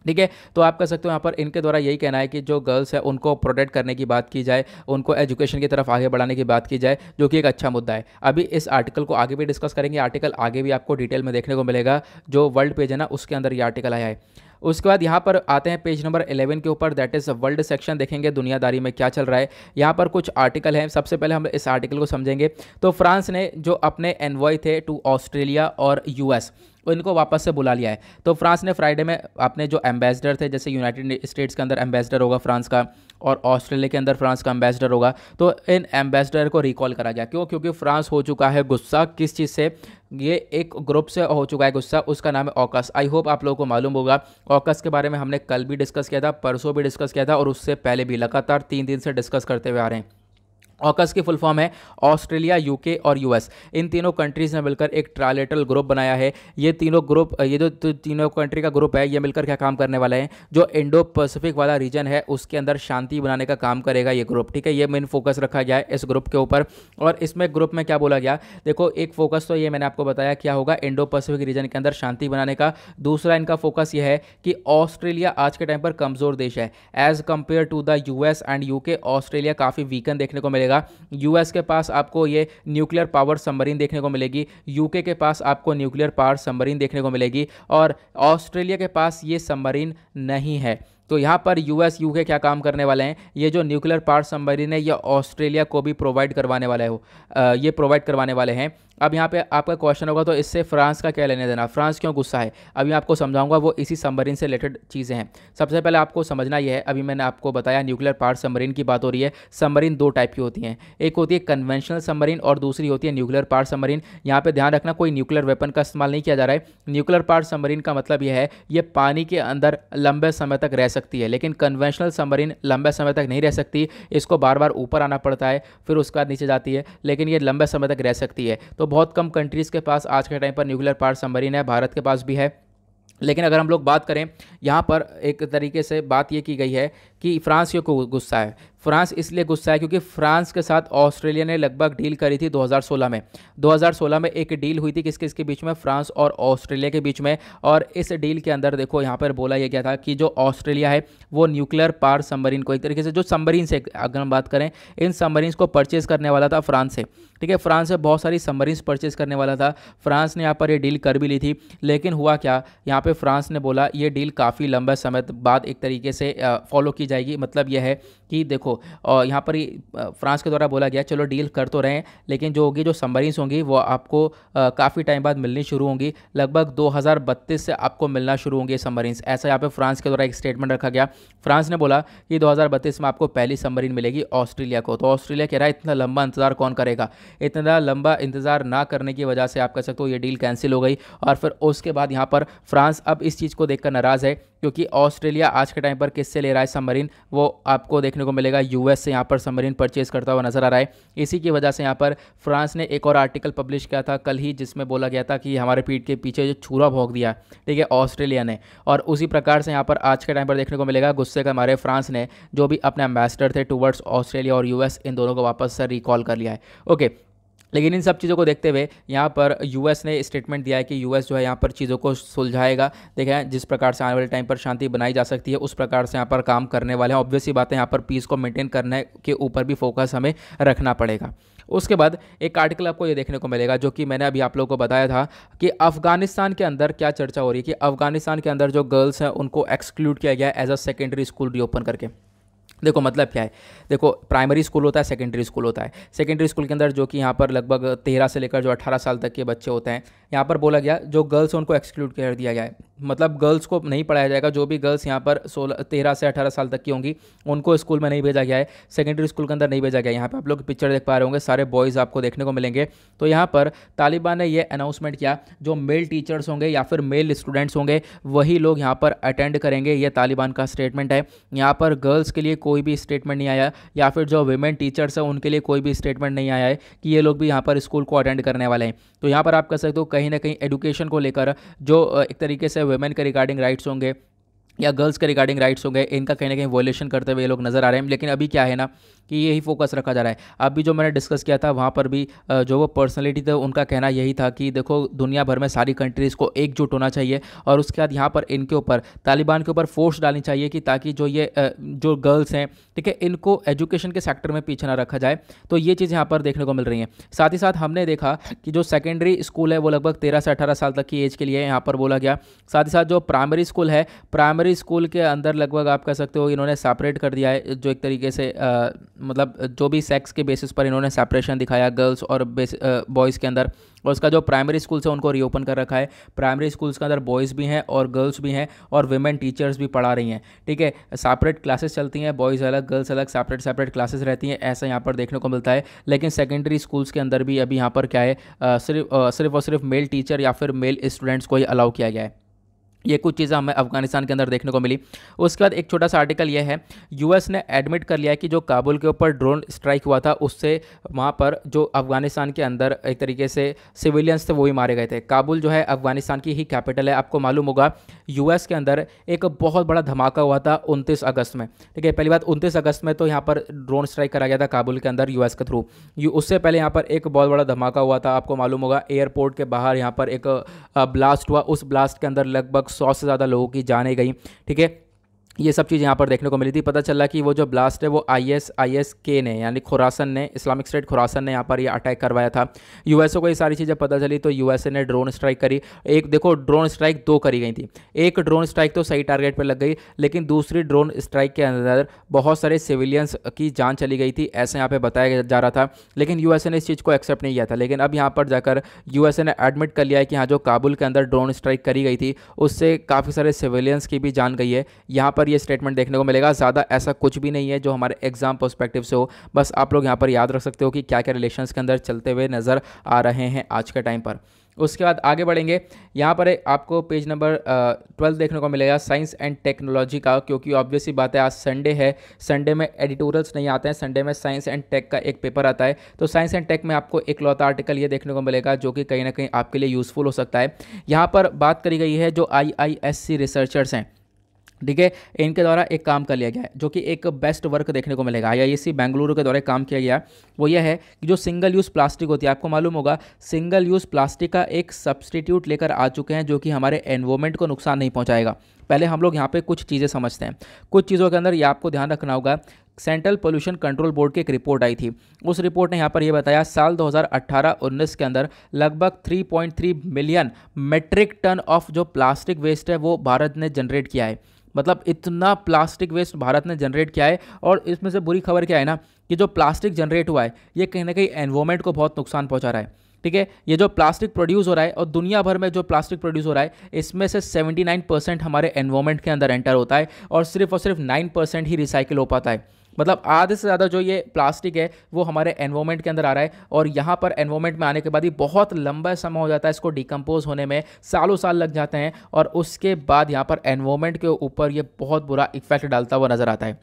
ठीक है, तो आप कह सकते हो यहाँ पर इनके द्वारा यही कहना है कि जो गर्ल्स है उनको प्रोटेक्ट करने की बात की जाए, उनको एजुकेशन की तरफ आगे बढ़ाने की बात की जाए, जो कि एक अच्छा मुद्दा है। अभी इस आर्टिकल को आगे भी डिस्कस करेंगे, आर्टिकल आगे भी आपको डिटेल में देखने को मिलेगा। जो वर्ल्ड पेज है ना, उसके अंदर ये आर्टिकल आया है। उसके बाद यहाँ पर आते हैं पेज नंबर 11 के ऊपर, दैट इज़ वर्ल्ड सेक्शन। देखेंगे दुनियादारी में क्या चल रहा है। यहाँ पर कुछ आर्टिकल हैं, सबसे पहले हम इस आर्टिकल को समझेंगे। तो फ्रांस ने जो अपने एनवॉय थे टू ऑस्ट्रेलिया और US, इनको वापस से बुला लिया है। तो फ्रांस ने फ्राइडे में अपने जो एम्बेसडर थे, जैसे यूनाइटेड स्टेट्स के अंदर एम्बेसडर होगा फ्रांस का और ऑस्ट्रेलिया के अंदर फ्रांस का एम्बेसडर होगा, तो इन एम्बेसडर को रिकॉल करा गया। क्यों? क्योंकि फ्रांस हो चुका है गुस्सा। किस चीज़ से? ये एक ग्रुप से हो चुका है गुस्सा, उसका नाम है ऑकस। आई होप आप लोगों को मालूम होगा। ऑकस के बारे में हमने कल भी डिस्कस किया था, परसों भी डिस्कस किया था, और उससे पहले भी लगातार 3 दिन से डिस्कस करते हुए आ रहे हैं। ऑकस की फुल फॉर्म है ऑस्ट्रेलिया, UK और US। इन तीनों कंट्रीज़ ने मिलकर एक ट्राइलेटरल ग्रुप बनाया है। ये तीनों ग्रुप, ये जो तीनों कंट्री का ग्रुप है, ये मिलकर क्या काम करने वाला है? जो इंडो पैसिफिक वाला रीजन है उसके अंदर शांति बनाने का काम करेगा ये ग्रुप। ठीक है, ये मेन फोकस रखा गया है इस ग्रुप के ऊपर। और इसमें ग्रुप में क्या बोला गया? देखो, एक फोकस तो ये मैंने आपको बताया क्या होगा, इंडो पैसिफिक रीजन के अंदर शांति बनाने का। दूसरा इनका फोकस ये है कि ऑस्ट्रेलिया आज के टाइम पर कमज़ोर देश है as compared to the US and UK। Australia काफ़ी वीकन देखने को मिलेगा। US के पास आपको ये न्यूक्लियर पावर सबमरीन देखने को मिलेगी, UK के पास आपको न्यूक्लियर पावर सबमरीन देखने को मिलेगी, और ऑस्ट्रेलिया के पास ये सबमरीन नहीं है। तो यहाँ पर US UK क्या काम करने वाले हैं? ये जो न्यूक्लियर पावर सबमरीन है, ये ऑस्ट्रेलिया को भी प्रोवाइड करवाने वाले ये प्रोवाइड करवाने वाले हैं। अब यहाँ पे आपका क्वेश्चन होगा, तो इससे फ्रांस का क्या लेने देना? फ्रांस क्यों गुस्सा है? अभी मैं आपको समझाऊंगा, वो इसी सबमरीन से रिलेटेड चीज़ें हैं। सबसे पहले आपको समझना ये है, अभी मैंने आपको बताया न्यूक्लियर पावर सबमरीन की बात हो रही है। सबमरीन 2 टाइप की होती हैं, एक होती है कन्वेंशनल सबमरीन और दूसरी होती है न्यूक्लियर पावर सबमरीन। यहाँ पे ध्यान रखना, कोई न्यूक्लियर वेपन का इस्तेमाल नहीं किया जा रहा है। न्यूक्लियर पावर सबमरीन का मतलब यह है, ये पानी के अंदर लंबे समय तक रह सकती है, लेकिन कन्वेंशनल सबमरीन लंबे समय तक नहीं रह सकती। इसको बार बार ऊपर आना पड़ता है, फिर उसके बाद नीचे जाती है, लेकिन ये लंबे समय तक रह सकती है। तो बहुत कम कंट्रीज़ के पास आज के टाइम पर न्यूक्लियर पावर सबमरीन है, भारत के पास भी है। लेकिन अगर हम लोग बात करें, यहाँ पर एक तरीके से बात ये की गई है कि फ्रांस क्यों गुस्सा है। फ्रांस इसलिए गुस्सा है क्योंकि फ्रांस के साथ ऑस्ट्रेलिया ने लगभग डील करी थी 2016 में। 2016 में एक डील हुई थी किसके किसके बीच में, फ्रांस और ऑस्ट्रेलिया के बीच में। और इस डील के अंदर देखो यहाँ पर बोला यह गया था कि जो ऑस्ट्रेलिया है वो न्यूक्लियर पावर सबमरीन को, एक तरीके से जो सबमरीन से अगर हम बात करें, इन सबमरीन्स को परचेज करने वाला था फ्रांस से। ठीक है, फ्रांस से बहुत सारी सबमरीन्स परचेज करने वाला था। फ्रांस ने यहाँ पर ये डील कर भी ली थी, लेकिन हुआ क्या, यहाँ पे फ्रांस ने बोला ये डील काफ़ी लंबे समय बाद एक तरीके से फॉलो की जाएगी। मतलब यह है कि देखो यहाँ पर फ्रांस के द्वारा बोला गया चलो डील कर तो रहे हैं, लेकिन जो होगी, जो सबमरीन्स होंगी वो आपको काफ़ी टाइम बाद मिलनी शुरू होंगी, लगभग 2032 से आपको मिलना शुरू होंगे सबमरीन्स। ऐसा यहाँ पे फ्रांस के द्वारा एक स्टेटमेंट रखा गया। फ्रांस ने बोला कि 2032 में आपको पहली सबमरीन मिलेगी ऑस्ट्रेलिया को। तो ऑस्ट्रेलिया कह रहा है इतना लंबा इंतजार कौन करेगा। इतना लंबा इंतजार ना करने की वजह से आप कह सकते हो ये डील कैंसिल हो गई। और फिर उसके बाद यहाँ पर फ्रांस अब इस चीज़ को देखकर नाराज़ है, क्योंकि ऑस्ट्रेलिया आज के टाइम पर किससे ले रहा है सबमरीन, वो आपको देखने को मिलेगा यूएस से यहाँ पर सबमरीन परचेज करता हुआ नजर आ रहा है। इसी की वजह से यहाँ पर फ्रांस ने एक और आर्टिकल पब्लिश किया था कल ही, जिसमें बोला गया था कि हमारे पीठ के पीछे जो छुरा भोंक दिया, ठीक है, ऑस्ट्रेलिया ने। और उसी प्रकार से यहाँ पर आज के टाइम पर देखने को मिलेगा गुस्से के मारे फ्रांस ने जो भी अपने एम्बेसडर थे टुवर्ड्स ऑस्ट्रेलिया और यूएस, इन दोनों को वापस से रिकॉल कर लिया है। ओके, लेकिन इन सब चीज़ों को देखते हुए यहाँ पर यूएस ने स्टेटमेंट दिया है कि यूएस जो है यहाँ पर चीज़ों को सुलझाएगा। देखें, जिस प्रकार से आने वाले टाइम पर शांति बनाई जा सकती है उस प्रकार से यहाँ पर काम करने वाले हैं। ऑब्वियसली बात है, यहाँ पर पीस को मेंटेन करने के ऊपर भी फोकस हमें रखना पड़ेगा। उसके बाद एक आर्टिकल आपको ये देखने को मिलेगा जो कि मैंने अभी आप लोगों को बताया था कि अफगानिस्तान के अंदर क्या चर्चा हो रही है कि अफगानिस्तान के अंदर जो गर्ल्स हैं उनको एक्सक्लूड किया गया है as a secondary school reopen करके। देखो मतलब क्या है, देखो प्राइमरी स्कूल होता है, सेकेंडरी स्कूल होता है। सेकेंडरी स्कूल के अंदर जो कि यहाँ पर लगभग 13 से लेकर जो 18 साल तक के बच्चे होते हैं, यहाँ पर बोला गया जो गर्ल्स हैं उनको एक्सक्लूड कर दिया गया है। मतलब गर्ल्स को नहीं पढ़ाया जाएगा। जो भी गर्ल्स यहाँ पर 13 से 18 साल तक की होंगी उनको स्कूल में नहीं भेजा गया है, सेकेंडरी स्कूल के अंदर नहीं भेजा गया। यहाँ पर आप लोग पिक्चर देख पा रहे होंगे, सारे बॉयज़ आपको देखने को मिलेंगे। तो यहाँ पर तालिबान ने यह अनाउंसमेंट किया जो मेल टीचर्स होंगे या फिर मेल स्टूडेंट्स होंगे वही लोग यहाँ पर अटेंड करेंगे। ये तालिबान का स्टेटमेंट है। यहाँ पर गर्ल्स के लिए कोई भी स्टेटमेंट नहीं आया, या फिर जो विमेन टीचर्स हैं उनके लिए कोई भी स्टेटमेंट नहीं आया है कि ये लोग भी यहाँ पर स्कूल को अटेंड करने वाले हैं। तो यहाँ पर आप कह सकते हो कहीं ना कहीं एजुकेशन को लेकर जो एक तरीके से वुमेन के रिगार्डिंग राइट्स होंगे या गर्ल्स के रिगार्डिंग राइट्स हो गए, इनका कहीं ना कहीं वॉयलेशन करते हुए ये लोग नज़र आ रहे हैं। लेकिन अभी क्या है ना कि यही फोकस रखा जा रहा है। अभी जो मैंने डिस्कस किया था वहाँ पर भी जो वो पर्सनैलिटी थे उनका कहना यही था कि देखो दुनिया भर में सारी कंट्रीज़ को एकजुट होना चाहिए और उसके बाद यहाँ पर इनके ऊपर तालिबान के ऊपर फोर्स डालनी चाहिए कि ताकि जो ये जो गर्ल्स हैं, ठीक है, इनको एजुकेशन के सेक्टर में पीछे ना रखा जाए। तो ये चीज़ यहाँ पर देखने को मिल रही हैं। साथ ही साथ हमने देखा कि जो सेकेंडरी स्कूल है वो लगभग 13 से 18 साल तक की एज के लिए यहाँ पर बोला गया। साथ ही साथ जो प्राइमरी स्कूल है, प्राइमरी स्कूल के अंदर लगभग आप कह सकते हो इन्होंने सेपरेट कर दिया है, जो एक तरीके से मतलब जो भी सेक्स के बेसिस पर इन्होंने सेपरेशन दिखाया गर्ल्स और बॉयज़ के अंदर। और उसका जो प्राइमरी स्कूल्स है उनको रीओपन कर रखा है। प्राइमरी स्कूल्स के अंदर बॉयज़ भी हैं और गर्ल्स भी हैं और विमेन टीचर्स भी पढ़ा रही हैं, ठीक है। सेपरेट क्लासेस चलती हैं, बॉयज़ अलग गर्ल्स अलग, सेपरेट सेपरेट क्लासेस रहती हैं, ऐसा यहाँ पर देखने को मिलता है। लेकिन सेकेंडरी स्कूल्स के अंदर भी अभी यहाँ पर क्या है, सिर्फ और सिर्फ मेल टीचर या फिर मेल स्टूडेंट्स को ही अलाउ किया गया है। ये कुछ चीज़ें हमें अफगानिस्तान के अंदर देखने को मिली। उसके बाद एक छोटा सा आर्टिकल ये है, यूएस ने एडमिट कर लिया है कि जो काबुल के ऊपर ड्रोन स्ट्राइक हुआ था उससे वहाँ पर जो अफगानिस्तान के अंदर एक तरीके से सिविलियंस थे वो भी मारे गए थे। काबुल जो है अफगानिस्तान की ही कैपिटल है। आपको मालूम होगा यूएस के अंदर एक बहुत बड़ा धमाका हुआ था 29 अगस्त में, ठीक है। पहली बात 29 अगस्त में तो यहाँ पर ड्रोन स्ट्राइक करा गया था काबुल के अंदर यूएस के थ्रू। उससे पहले यहाँ पर एक बहुत बड़ा धमाका हुआ था, आपको मालूम होगा एयरपोर्ट के बाहर यहाँ पर एक ब्लास्ट हुआ। उस ब्लास्ट के अंदर लगभग 100 से ज़्यादा लोगों की जानें गई, ठीक है। ये सब चीज़ यहाँ पर देखने को मिली थी। पता चला कि वो जो ब्लास्ट है वो ISIS-K ने यानी खुरासन ने, इस्लामिक स्टेट खुरासन ने यहाँ पर ये अटैक करवाया था। यूएसए को ये सारी चीज़ें पता चली तो यूएसए ने ड्रोन स्ट्राइक करी। एक देखो ड्रोन स्ट्राइक 2 करी गई थी। एक ड्रोन स्ट्राइक तो सही टारगेट पर लग गई, लेकिन दूसरी ड्रोन स्ट्राइक के अंदर बहुत सारे सिविलियंस की जान चली गई थी, ऐसे यहाँ पर बताया जा रहा था। लेकिन यूएसए ने इस चीज़ को एक्सेप्ट नहीं किया था। लेकिन अब यहाँ पर जाकर यूएसए ने एडमिट कर लिया है कि हाँ जो काबुल के अंदर ड्रोन स्ट्राइक करी गई थी उससे काफ़ी सारे सिविलियंस की भी जान गई है। यहाँ पर ये स्टेटमेंट देखने को मिलेगा। ज़्यादा ऐसा कुछ भी नहीं है जो हमारे एग्जाम पर्सपेक्टिव से हो, बस आप लोग यहाँ पर याद रख सकते हो कि क्या क्या रिलेशंस के अंदर चलते हुए नज़र आ रहे हैं आज के टाइम पर। उसके बाद आगे बढ़ेंगे, यहाँ पर आपको पेज नंबर 12 देखने को मिलेगा साइंस एंड टेक्नोलॉजी का, क्योंकि ऑब्वियसली बात है आज संडे है, संडे में एडिटोरियल्स नहीं आते हैं, संडे में साइंस एंड टेक का एक पेपर आता है। तो साइंस एंड टेक में आपको एक लौता आर्टिकल ये देखने को मिलेगा जो कि कहीं ना कहीं आपके लिए यूज़फुल हो सकता है। यहाँ पर बात करी गई है जो IISc रिसर्चर्स हैं, ठीक है। इनके द्वारा एक काम कर लिया गया है जो कि एक बेस्ट वर्क देखने को मिलेगा, आईआईएससी बेंगलुरु के द्वारा काम किया गया, वो यह है कि जो सिंगल यूज़ प्लास्टिक होती है, आपको मालूम होगा सिंगल यूज़ प्लास्टिक का एक सब्सटीट्यूट लेकर आ चुके हैं जो कि हमारे एनवायरमेंट को नुकसान नहीं पहुंचाएगा। पहले हम लोग यहाँ पे कुछ चीज़ें समझते हैं। कुछ चीज़ों के अंदर ये आपको ध्यान रखना होगा। सेंट्रल पोल्यूशन कंट्रोल बोर्ड की एक रिपोर्ट आई थी, उस रिपोर्ट ने यहाँ पर यह बताया साल 2018-19 के अंदर लगभग 3.3 मिलियन मेट्रिक टन ऑफ जो प्लास्टिक वेस्ट है वो भारत ने जनरेट किया है। मतलब इतना प्लास्टिक वेस्ट भारत ने जनरेट किया है। और इसमें से बुरी खबर क्या है ना कि जो प्लास्टिक जनरेट हुआ है ये कहीं ना कहीं एनवायरमेंट को बहुत नुकसान पहुंचा रहा है। ठीक है, ये जो प्लास्टिक प्रोड्यूस हो रहा है और दुनिया भर में जो प्लास्टिक प्रोड्यूस हो रहा है इसमें से 79% हमारे एनवायरमेंट के अंदर एंटर होता है और सिर्फ 9% ही रिसाइकिल हो पाता है। मतलब आधे से ज़्यादा जो ये प्लास्टिक है वो हमारे एनवायरमेंट के अंदर आ रहा है और यहाँ पर एनवायरमेंट में आने के बाद ही बहुत लंबा समय हो जाता है, इसको डिकम्पोज होने में सालों साल लग जाते हैं और उसके बाद यहाँ पर एनवायरमेंट के ऊपर ये बहुत बुरा इफेक्ट डालता हुआ नज़र आता है।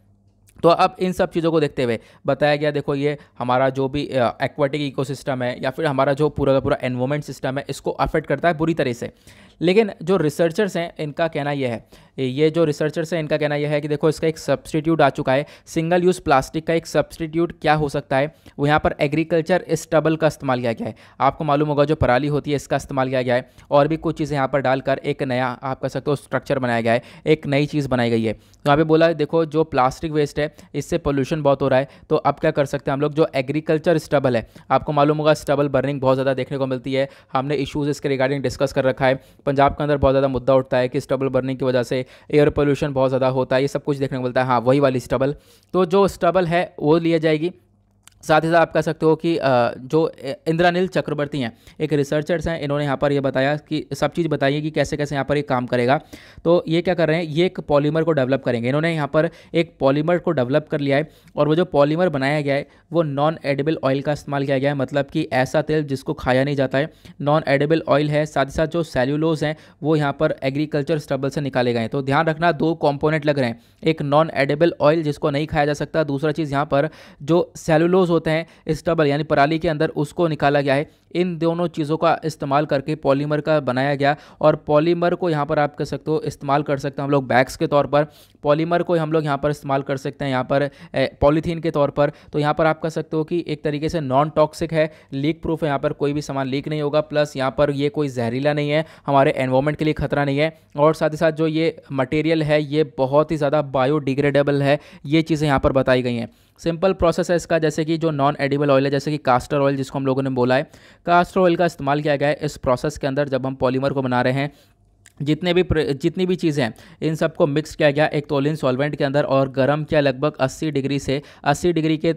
तो अब इन सब चीज़ों को देखते हुए बताया गया, देखो ये हमारा जो भी एक्वाटिक इकोसिस्टम है या फिर हमारा जो पूरा का पूरा एनवायरमेंट सिस्टम है इसको अफेक्ट करता है बुरी तरह से। लेकिन जो रिसर्चर्स हैं इनका कहना यह है, ये जो रिसर्चर्स हैं इनका कहना यह है कि देखो इसका एक सब्सटीट्यूट आ चुका है। सिंगल यूज़ प्लास्टिक का एक सब्सटीट्यूट क्या हो सकता है, वो यहाँ पर एग्रीकल्चर स्टबल का इस्तेमाल किया गया है। आपको मालूम होगा जो पराली होती है इसका इस्तेमाल किया गया है और भी कुछ चीज़ें यहाँ पर डालकर एक नया आप कह सकते हो स्ट्रक्चर बनाया गया है, एक नई चीज़ बनाई गई है। तो यहाँ पे बोला है देखो जो प्लास्टिक वेस्ट है इससे पोल्यूशन बहुत हो रहा है, तो अब क्या कर सकते हैं हम लोग, जो एग्रीकल्चर स्टबल है, आपको मालूम होगा स्टबल बर्निंग बहुत ज़्यादा देखने को मिलती है। हमने इशूज़ इसके रिगार्डिंग डिस्कस कर रखा है। पंजाब के अंदर बहुत ज़्यादा मुद्दा उठता है कि स्टबल बर्निंग की वजह से एयर पोल्यूशन बहुत ज़्यादा होता है, ये सब कुछ देखने को मिलता है। हाँ, वही वाली स्टबल, तो जो स्टबल है वो लिया जाएगी। साथ ही साथ आप कह सकते हो कि जो इंद्रानील चक्रवर्ती हैं, एक रिसर्चर्स हैं, इन्होंने यहाँ पर ये बताया कि सब चीज़ बताइए कि कैसे कैसे यहाँ पर ये काम करेगा। तो ये क्या कर रहे हैं, ये एक पॉलीमर को डेवलप करेंगे। इन्होंने यहाँ पर एक पॉलीमर को डेवलप कर लिया है और वो जो पॉलीमर बनाया गया है वो नॉन एडिबल ऑयल का इस्तेमाल किया गया है, मतलब कि ऐसा तेल जिसको खाया नहीं जाता है, नॉन एडिबल ऑयल है। साथ ही साथ जो सेल्यूलोज हैं वो यहाँ पर एग्रीकल्चर स्टबल से निकाले गए हैं। तो ध्यान रखना, दो कॉम्पोनेंट लग रहे हैं, एक नॉन एडिबल ऑयल जिसको नहीं खाया जा सकता, दूसरा चीज़ यहाँ पर जो सेल्यूलोज होते हैं स्टबल यानी पराली के अंदर उसको निकाला गया है। इन दोनों चीज़ों का इस्तेमाल करके पॉलीमर का बनाया गया और पॉलीमर को यहाँ पर आप कह सकते हो इस्तेमाल कर सकते हैं हम लोग बैग्स के तौर पर, पॉलीमर को हम लोग यहाँ पर इस्तेमाल कर सकते हैं यहाँ पर पॉलीथीन के तौर पर। तो यहाँ पर आप कह सकते हो कि एक तरीके से नॉन टॉक्सिक है, लीक प्रूफ है, यहाँ पर कोई भी सामान लीक नहीं होगा, प्लस यहाँ पर ये कोई जहरीला नहीं है, हमारे एनवायरमेंट के लिए खतरा नहीं है और साथ ही साथ जो ये मटेरियल है ये बहुत ही ज़्यादा बायोडिग्रेडेबल है। ये चीज़ें यहाँ पर बताई गई हैं। सिंपल प्रोसेस है इसका, जैसे कि जो नॉन एडिबल ऑयल है जैसे कि कास्टर ऑयल जिसको हम लोगों ने बोला है, कास्टर ऑयल का इस्तेमाल किया गया है इस प्रोसेस के अंदर। जब हम पॉलीमर को बना रहे हैं, जितनी भी चीज़ें हैं इन सबको मिक्स किया गया एक तोलिन सॉल्वेंट के अंदर और गर्म किया लगभग 80 डिग्री से 80 डिग्री के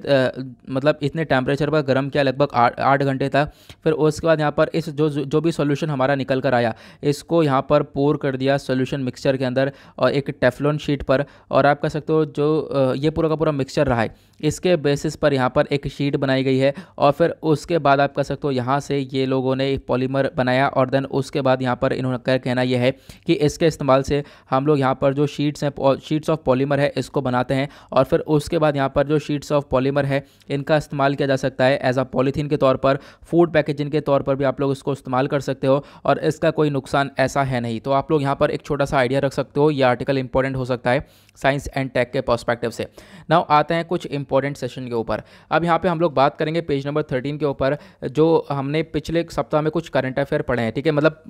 मतलब इतने टेम्परेचर पर गर्म किया लगभग 8 घंटे तक। फिर उसके बाद यहाँ पर इस जो भी सॉल्यूशन हमारा निकल कर आया इसको यहाँ पर पोर कर दिया सॉल्यूशन मिक्सचर के अंदर और एक टेफ्लॉन शीट पर, और आप कह सकते हो जो ये पूरा का पूरा मिक्सचर रहा है इसके बेसिस पर यहाँ पर एक शीट बनाई गई है और फिर उसके बाद आप कह सकते हो यहाँ से ये लोगों ने पॉलीमर बनाया और देन उसके बाद यहाँ पर इन्होंने कहना यह है कि इसके इस्तेमाल से हम लोग यहाँ पर जो शीट्स हैं, शीट्स ऑफ पॉलीमर है इसको बनाते हैं और फिर उसके बाद यहाँ पर जो शीट्स ऑफ पॉलीमर है इनका इस्तेमाल किया जा सकता है एज अ पॉलीथीन के तौर पर, फूड पैकेजिंग के तौर पर भी आप लोग इसको इस्तेमाल कर सकते हो और इसका कोई नुकसान ऐसा है नहीं। तो आप लोग यहाँ पर एक छोटा सा आइडिया रख सकते हो, ये आर्टिकल इंपॉर्टेंट हो सकता है साइंस एंड टेक के पर्सपेक्टिव से। नाउ आते हैं कुछ इंपॉर्टेंट सेशन के ऊपर। अब यहाँ पे हम लोग बात करेंगे पेज नंबर 13 के ऊपर, जो हमने पिछले सप्ताह में कुछ करंट अफेयर पढ़े हैं। ठीक है, मतलब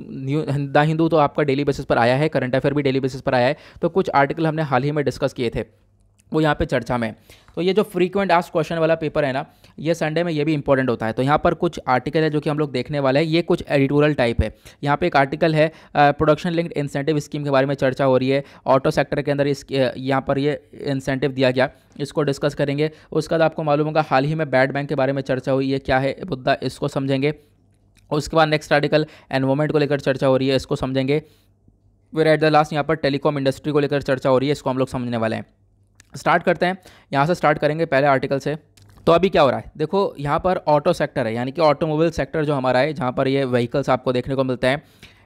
द हिंदू तो आपका डेली बेसिस पर आया है, करंट अफेयर भी डेली बेसिस पर आया है, तो कुछ आर्टिकल हमने हाल ही में डिस्कस किए थे वो यहाँ पे चर्चा में। तो ये जो फ्रीक्वेंट आस्क्ड क्वेश्चन वाला पेपर है ना, ये संडे में ये भी इंपॉर्टेंट होता है। तो यहाँ पर कुछ आर्टिकल है जो कि हम लोग देखने वाले हैं, ये कुछ एडिटोरियल टाइप है। यहाँ पे एक आर्टिकल है प्रोडक्शन लिंक्ड इंसेंटिव स्कीम के बारे में चर्चा हो रही है, ऑटो सेक्टर के अंदर यहाँ पर ये इंसेंटिव दिया गया, इसको डिस्कस करेंगे। उसके बाद आपको मालूम होगा हाल ही में बैड बैंक के बारे में चर्चा हुई है, क्या है मुद्दा इसको समझेंगे। उसके बाद नेक्स्ट आर्टिकल एनवायरमेंट को लेकर चर्चा हो रही है, इसको समझेंगे। फिर एट द लास्ट यहाँ पर टेलीकॉम इंडस्ट्री को लेकर चर्चा हो रही है, इसको हम लोग समझने वाले हैं। स्टार्ट करते हैं, यहाँ से स्टार्ट करेंगे पहले आर्टिकल से। तो अभी क्या हो रहा है, देखो यहाँ पर ऑटो सेक्टर है, यानी कि ऑटोमोबाइल सेक्टर जो हमारा है, जहाँ पर ये व्हीकल्स आपको देखने को मिलते हैं,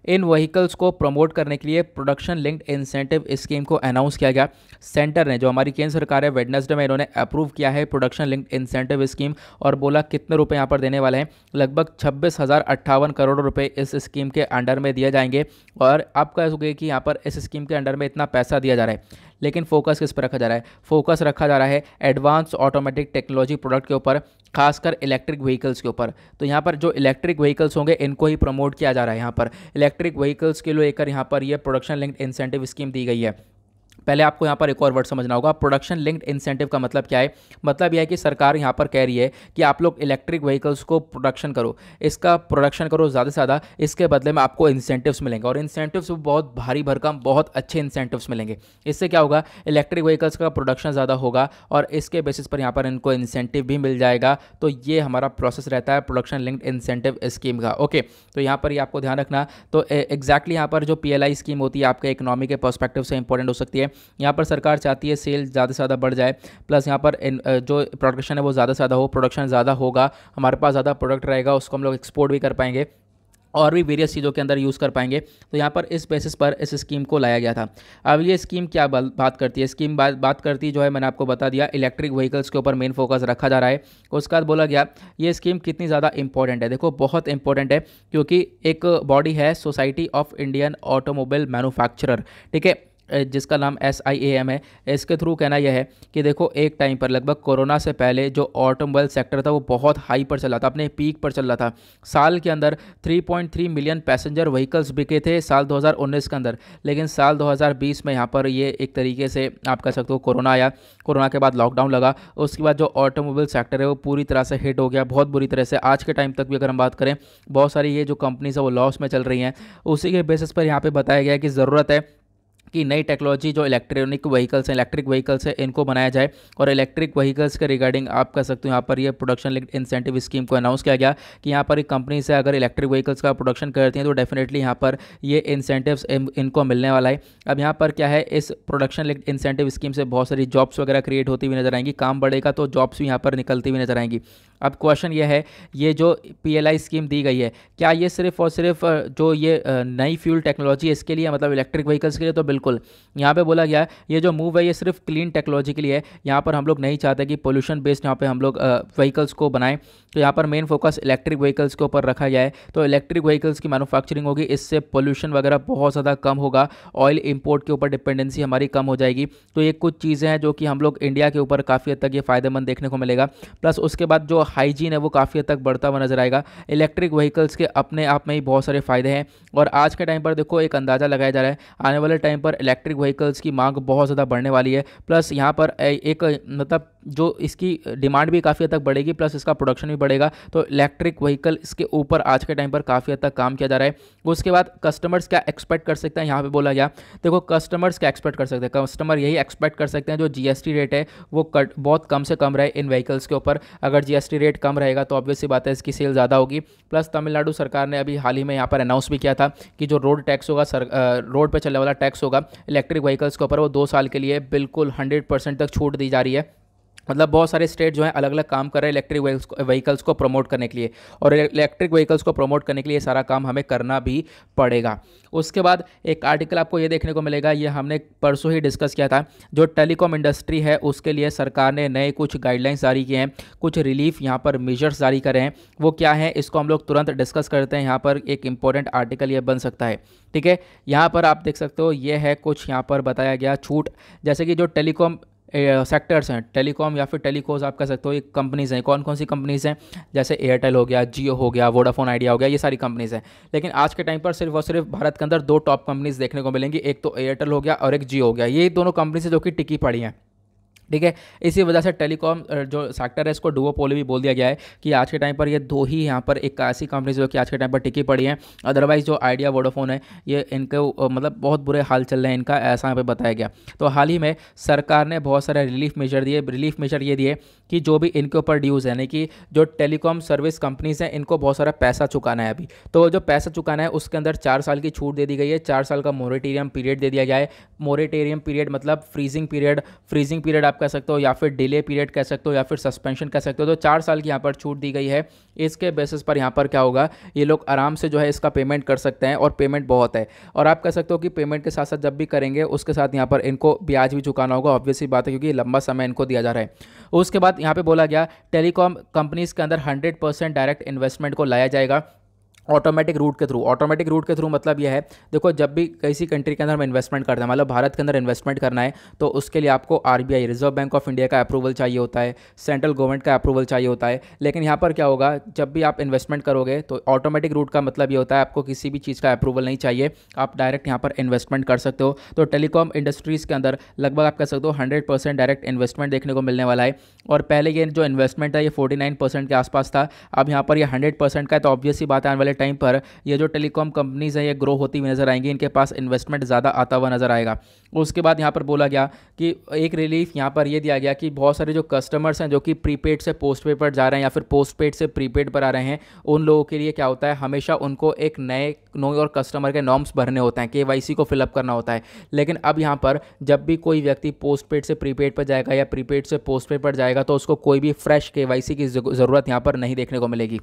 इन व्हीकल्स को प्रमोट करने के लिए प्रोडक्शन लिंक्ड इंसेंटिव स्कीम को अनाउंस किया गया। सेंटर ने, जो हमारी केंद्र सरकार है, वेडनेसडे में इन्होंने अप्रूव किया है प्रोडक्शन लिंक्ड इंसेंटिव स्कीम, और बोला कितने रुपए यहाँ पर देने वाले हैं, लगभग 26,058 करोड़ रुपए इस स्कीम के अंडर में दिए जाएंगे। और आप कहोगे कि यहाँ पर इस स्कीम के अंडर में इतना पैसा दिया जा रहा है, लेकिन फोकस किस पर रखा जा रहा है? फोकस रखा जा रहा है एडवांस ऑटोमेटिक टेक्नोलॉजी प्रोडक्ट के ऊपर, खासकर इलेक्ट्रिक व्हीकल्स के ऊपर। तो यहाँ पर जो इलेक्ट्रिक व्हीकल्स होंगे इनको ही प्रमोट किया जा रहा है। यहाँ पर इलेक्ट्रिक व्हीकल्स के लेकर यहाँ पर ये प्रोडक्शन लिंक्ड इंसेंटिव स्कीम दी गई है। पहले आपको यहाँ पर एक और वर्ड समझना होगा। प्रोडक्शन लिंक्ड इंसेंटिव का मतलब क्या है? मतलब यह है कि सरकार यहाँ पर कह रही है कि आप लोग इलेक्ट्रिक व्हीकल्स को प्रोडक्शन करो, इसका प्रोडक्शन करो ज़्यादा से ज़्यादा, इसके बदले में आपको इंसेंटिव्स मिलेंगे, और इंसेंटिव्स बहुत भारी भरकम, बहुत अच्छे इंसेंटिव्स मिलेंगे। इससे क्या होगा? इलेक्ट्रिक व्हीकल्स का प्रोडक्शन ज़्यादा होगा और इसके बेसिस पर यहाँ पर इनको इंसेंटिव भी मिल जाएगा। तो ये हमारा प्रोसेस रहता है प्रोडक्शन लिंक्ड इंसेंटिव स्कीम का। ओके, तो यहाँ पर ये आपको ध्यान रखना। तो एग्जैक्टली यहाँ पर जो PLI स्कीम होती है आपके इकोनॉमी के पर्सपेक्टिव से इंपॉर्टेंट हो सकती है। यहाँ पर सरकार चाहती है सेल ज़्यादा से ज़्यादा बढ़ जाए, प्लस यहाँ पर जो प्रोडक्शन है वो ज़्यादा से ज़्यादा हो, प्रोडक्शन ज़्यादा होगा, हमारे पास ज़्यादा प्रोडक्ट रहेगा, उसको हम लोग एक्सपोर्ट भी कर पाएंगे और भी वेरियस चीज़ों के अंदर यूज़ कर पाएंगे। तो यहाँ पर इस बेसिस पर इस स्कीम को लाया गया था। अब ये स्कीम क्या बात करती है? स्कीम बात करती है, जो है मैंने आपको बता दिया, इलेक्ट्रिक व्हीकल्स के ऊपर मेन फोकस रखा जा रहा है। उसके बाद बोला गया ये स्कीम कितनी ज़्यादा इंपॉर्टेंट है। देखो बहुत इंपॉर्टेंट है, क्योंकि एक बॉडी है society of Indian automobile manufacturer, ठीक है, जिसका नाम SIAM है। इसके थ्रू कहना यह है कि देखो एक टाइम पर लगभग कोरोना से पहले जो ऑटोमोबाइल सेक्टर था वो बहुत हाई पर चला था, अपने पीक पर चल रहा था। साल के अंदर 3.3 मिलियन पैसेंजर व्हीकल्स बिके थे साल 2019 के अंदर। लेकिन साल 2020 में यहाँ पर ये एक तरीके से आप कह सकते हो कोरोना आया, कोरोना के बाद लॉकडाउन लगा, उसके बाद जो ऑटोमोबाइल सेक्टर है वो पूरी तरह से हिट हो गया, बहुत बुरी तरह से। आज के टाइम तक भी अगर हम बात करें, बहुत सारी ये जो कंपनीज है वो लॉस में चल रही हैं। उसी के बेसिस पर यहाँ पे बताया गया है कि ज़रूरत है कि नई टेक्नोलॉजी जो इलेक्ट्रॉनिक व्हीकल्स हैं, इलेक्ट्रिक व्हीकल्स है, इनको बनाया जाए। और इलेक्ट्रिक व्हीकल्स के रिगार्डिंग आप कह सकते हो यहाँ पर ये प्रोडक्शन लिंक्ड इंसेंटिव स्कीम को अनाउंस किया गया कि यहाँ पर एक कंपनी से अगर इलेक्ट्रिक व्हीकल्स का प्रोडक्शन करती हैं तो डेफिनेटली यहाँ पर ये इंसेंटिव्स इनको मिलने वाला है। अब यहाँ पर क्या है, इस प्रोडक्शन लिंक्ड इंसेंटिव स्कीम से बहुत सारी जॉब्स वगैरह क्रिएट होती हुई नजर आएंगी, काम बढ़ेगा तो जॉब्स भी यहाँ पर निकलती हुई नजर आएंगी। अब क्वेश्चन ये है, ये जो PLI स्कीम दी गई है, क्या ये सिर्फ और सिर्फ जो ये नई फ्यूल टेक्नोलॉजी है इसके लिए, मतलब इलेक्ट्रिक व्हीकल्स के लिए? तो बिल्कुल, यहाँ पे बोला गया है ये जो मूव है ये सिर्फ क्लीन टेक्नोलॉजी के लिए है। यहाँ पर हम लोग नहीं चाहते कि पोल्यूशन बेस्ड यहाँ पे हम लोग व्हीकल्स को बनाएं। तो यहाँ पर मेन फोकस इलेक्ट्रिक व्हीकल्स के ऊपर रखा गया है। तो इलेक्ट्रिक व्हीकल्स की मैन्युफैक्चरिंग होगी, इससे पोल्यूशन वगैरह बहुत ज़्यादा कम होगा, ऑयल इंपोर्ट के ऊपर डिपेंडेंसी हमारी कम हो जाएगी। तो ये कुछ चीज़ें हैं जो कि हम लोग इंडिया के ऊपर काफ़ी हद तक ये फ़ायदेमंद देखने को मिलेगा। प्लस उसके बाद जो हाइजीन है वो काफ़ी हद तक बढ़ता हुआ नजर आएगा। इलेक्ट्रिक व्हीकल्स के अपने आप में ही बहुत सारे फ़ायदे हैं। और आज के टाइम पर देखो एक अंदाज़ा लगाया जा रहा है, आने वाले टाइम पर इलेक्ट्रिक व्हीकल्स की मांग बहुत ज़्यादा बढ़ने वाली है। प्लस यहाँ पर एक मतलब जो इसकी डिमांड भी काफ़ी हद तक बढ़ेगी, प्लस इसका प्रोडक्शन भी बढ़ेगा। तो इलेक्ट्रिक व्हीकल इसके ऊपर आज के टाइम पर काफ़ी हद तक काम किया जा रहा है। उसके बाद कस्टमर्स क्या एक्सपेक्ट कर सकते हैं, यहाँ पे बोला गया, देखो कस्टमर्स क्या एक्सपेक्ट कर सकते हैं, कस्टमर यही एक्सपेक्ट कर सकते हैं जो GST रेट है वो बहुत कम से कम रहे इन व्हीकल्स के ऊपर। अगर GST रेट कम रहेगा तो ऑब्वियस सी बात है इसकी सेल ज़्यादा होगी। प्लस तमिलनाडु सरकार ने अभी हाल ही में यहाँ पर अनाउंस भी किया था कि जो रोड टैक्स होगा, रोड पर चलने वाला टैक्स होगा इलेक्ट्रिक व्हीकल्स के ऊपर, वो 2 साल के लिए बिल्कुल 100% तक छूट दी जा रही है। मतलब बहुत सारे स्टेट जो हैं अलग अलग काम कर रहे हैं इलेक्ट्रिक व्हीकल्स को प्रमोट करने के लिए, और इलेक्ट्रिक व्हीकल्स को प्रमोट करने के लिए सारा काम हमें करना भी पड़ेगा। उसके बाद एक आर्टिकल आपको ये देखने को मिलेगा, ये हमने परसों ही डिस्कस किया था, जो टेलीकॉम इंडस्ट्री है उसके लिए सरकार ने नए कुछ गाइडलाइंस जारी किए हैं, कुछ रिलीफ यहाँ पर मेजर्स जारी करे हैं। वो क्या है इसको हम लोग तुरंत डिस्कस करते हैं। यहाँ पर एक इंपॉर्टेंट आर्टिकल ये बन सकता है, ठीक है। यहाँ पर आप देख सकते हो ये है कुछ यहाँ पर बताया गया छूट, जैसे कि जो टेलीकॉम सेक्टर्स हैं, टेलीकॉम या फिर टेलीकोज आप कह सकते हो, ये कंपनीज़ हैं। कौन कौन सी कंपनीज़ हैं? जैसे एयरटेल हो गया, जियो हो गया, वोडाफोन आइडिया हो गया, ये सारी कंपनीज़ हैं। लेकिन आज के टाइम पर सिर्फ और सिर्फ भारत के अंदर 2 टॉप कंपनीज़ देखने को मिलेंगी, एक तो एयरटेल हो गया और एक जियो हो गया। ये दोनों कंपनीज जो कि टिकी पड़ी हैं, ठीक है। इसी वजह से टेलीकॉम जो सेक्टर है इसको डुओपोली भी बोल दिया गया है कि आज के टाइम पर ये 2 ही यहाँ पर एक ऐसी कंपनी जो कि आज के टाइम पर टिकी पड़ी हैं। अदरवाइज जो आइडिया वोडाफोन है ये इनके मतलब बहुत बुरे हाल चल रहे हैं इनका, ऐसा यहाँ पे बताया गया। तो हाल ही में सरकार ने बहुत सारे रिलीफ मेजर ये दिए कि जो भी इनके ऊपर ड्यूज़ है, यानी कि जो टेलीकॉम सर्विस कंपनीज़ हैं इनको बहुत सारा पैसा चुकाना है अभी। तो जो पैसा चुकाना है उसके अंदर 4 साल की छूट दे दी गई है, 4 साल का मोरेटोरियम पीरियड दे दिया गया है। मोरेटोरियम पीरियड मतलब फ्रीजिंग पीरियड आप कह सकते हो, या फिर डिले पीरियड कह सकते हो, या फिर सस्पेंशन कह सकते हो। तो 4 साल की यहाँ पर छूट दी गई है। इसके बेसिस पर यहाँ पर क्या होगा, ये लोग आराम से जो है इसका पेमेंट कर सकते हैं, और पेमेंट बहुत है। और आप कह सकते हो कि पेमेंट के साथ साथ जब भी करेंगे उसके साथ यहाँ पर इनको ब्याज भी चुकाना होगा, ऑब्वियसली बात है, क्योंकि लंबा समय इनको दिया जा रहा है। उसके बाद यहाँ पे बोला गया टेलीकॉम कंपनीज के अंदर 100% डायरेक्ट इन्वेस्टमेंट को लाया जाएगा ऑटोमेटिक रूट के थ्रू। ऑटोमेटिक रूट के थ्रू मतलब यह है, देखो जब भी किसी कंट्री के अंदर हम इन्वेस्टमेंट करते हैं, मतलब भारत के अंदर इन्वेस्टमेंट करना है, तो उसके लिए आपको RBI, reserve bank of India का अप्रूवल चाहिए होता है, सेंट्रल गवर्नमेंट का अप्रूवल चाहिए होता है। लेकिन यहाँ पर क्या होगा, जब भी आप इन्वेस्टमेंट करोगे तो ऑटोमेटिक रूट का मतलब ये होता है आपको किसी भी चीज़ का अप्रूवल नहीं चाहिए, आप डायरेक्ट यहाँ पर इन्वेस्टमेंट कर सकते हो। तो टेलीकॉम इंडस्ट्रीज़ के अंदर लगभग आप कह सकते हो 100% डायरेक्ट इन्वेस्टमेंट देखने को मिलने वाला है। और पहले ये जो इन्वेस्टमेंट है ये 49% के आसपास था, अब यहाँ पर ये 100% का है। तो ऑब्वियस सी बात है, आने वाले टाइम पर ये जो टेलीकॉम कंपनीज हैं ये ग्रो होती हुई नजर आएंगी, इनके पास इन्वेस्टमेंट ज़्यादा आता हुआ नजर आएगा। उसके बाद यहाँ पर बोला गया कि एक रिलीफ यहाँ पर ये दिया गया कि बहुत सारे जो कस्टमर्स हैं जो कि प्रीपेड से पोस्टपेड पर जा रहे हैं या फिर पोस्टपेड से प्रीपेड पर आ रहे हैं, उन लोगों के लिए क्या होता है, हमेशा उनको एक नए नो और कस्टमर के नॉर्म्स भरने होते हैं, केवाईसी को फिलअप करना होता है। लेकिन अब यहाँ पर जब भी कोई व्यक्ति पोस्टपेड से प्रीपेड पर जाएगा या प्रीपेड से पोस्टपेड पर जाएगा तो उसको कोई भी फ्रेश केवाईसी की ज़रूरत यहाँ पर नहीं देखने को मिलेगी।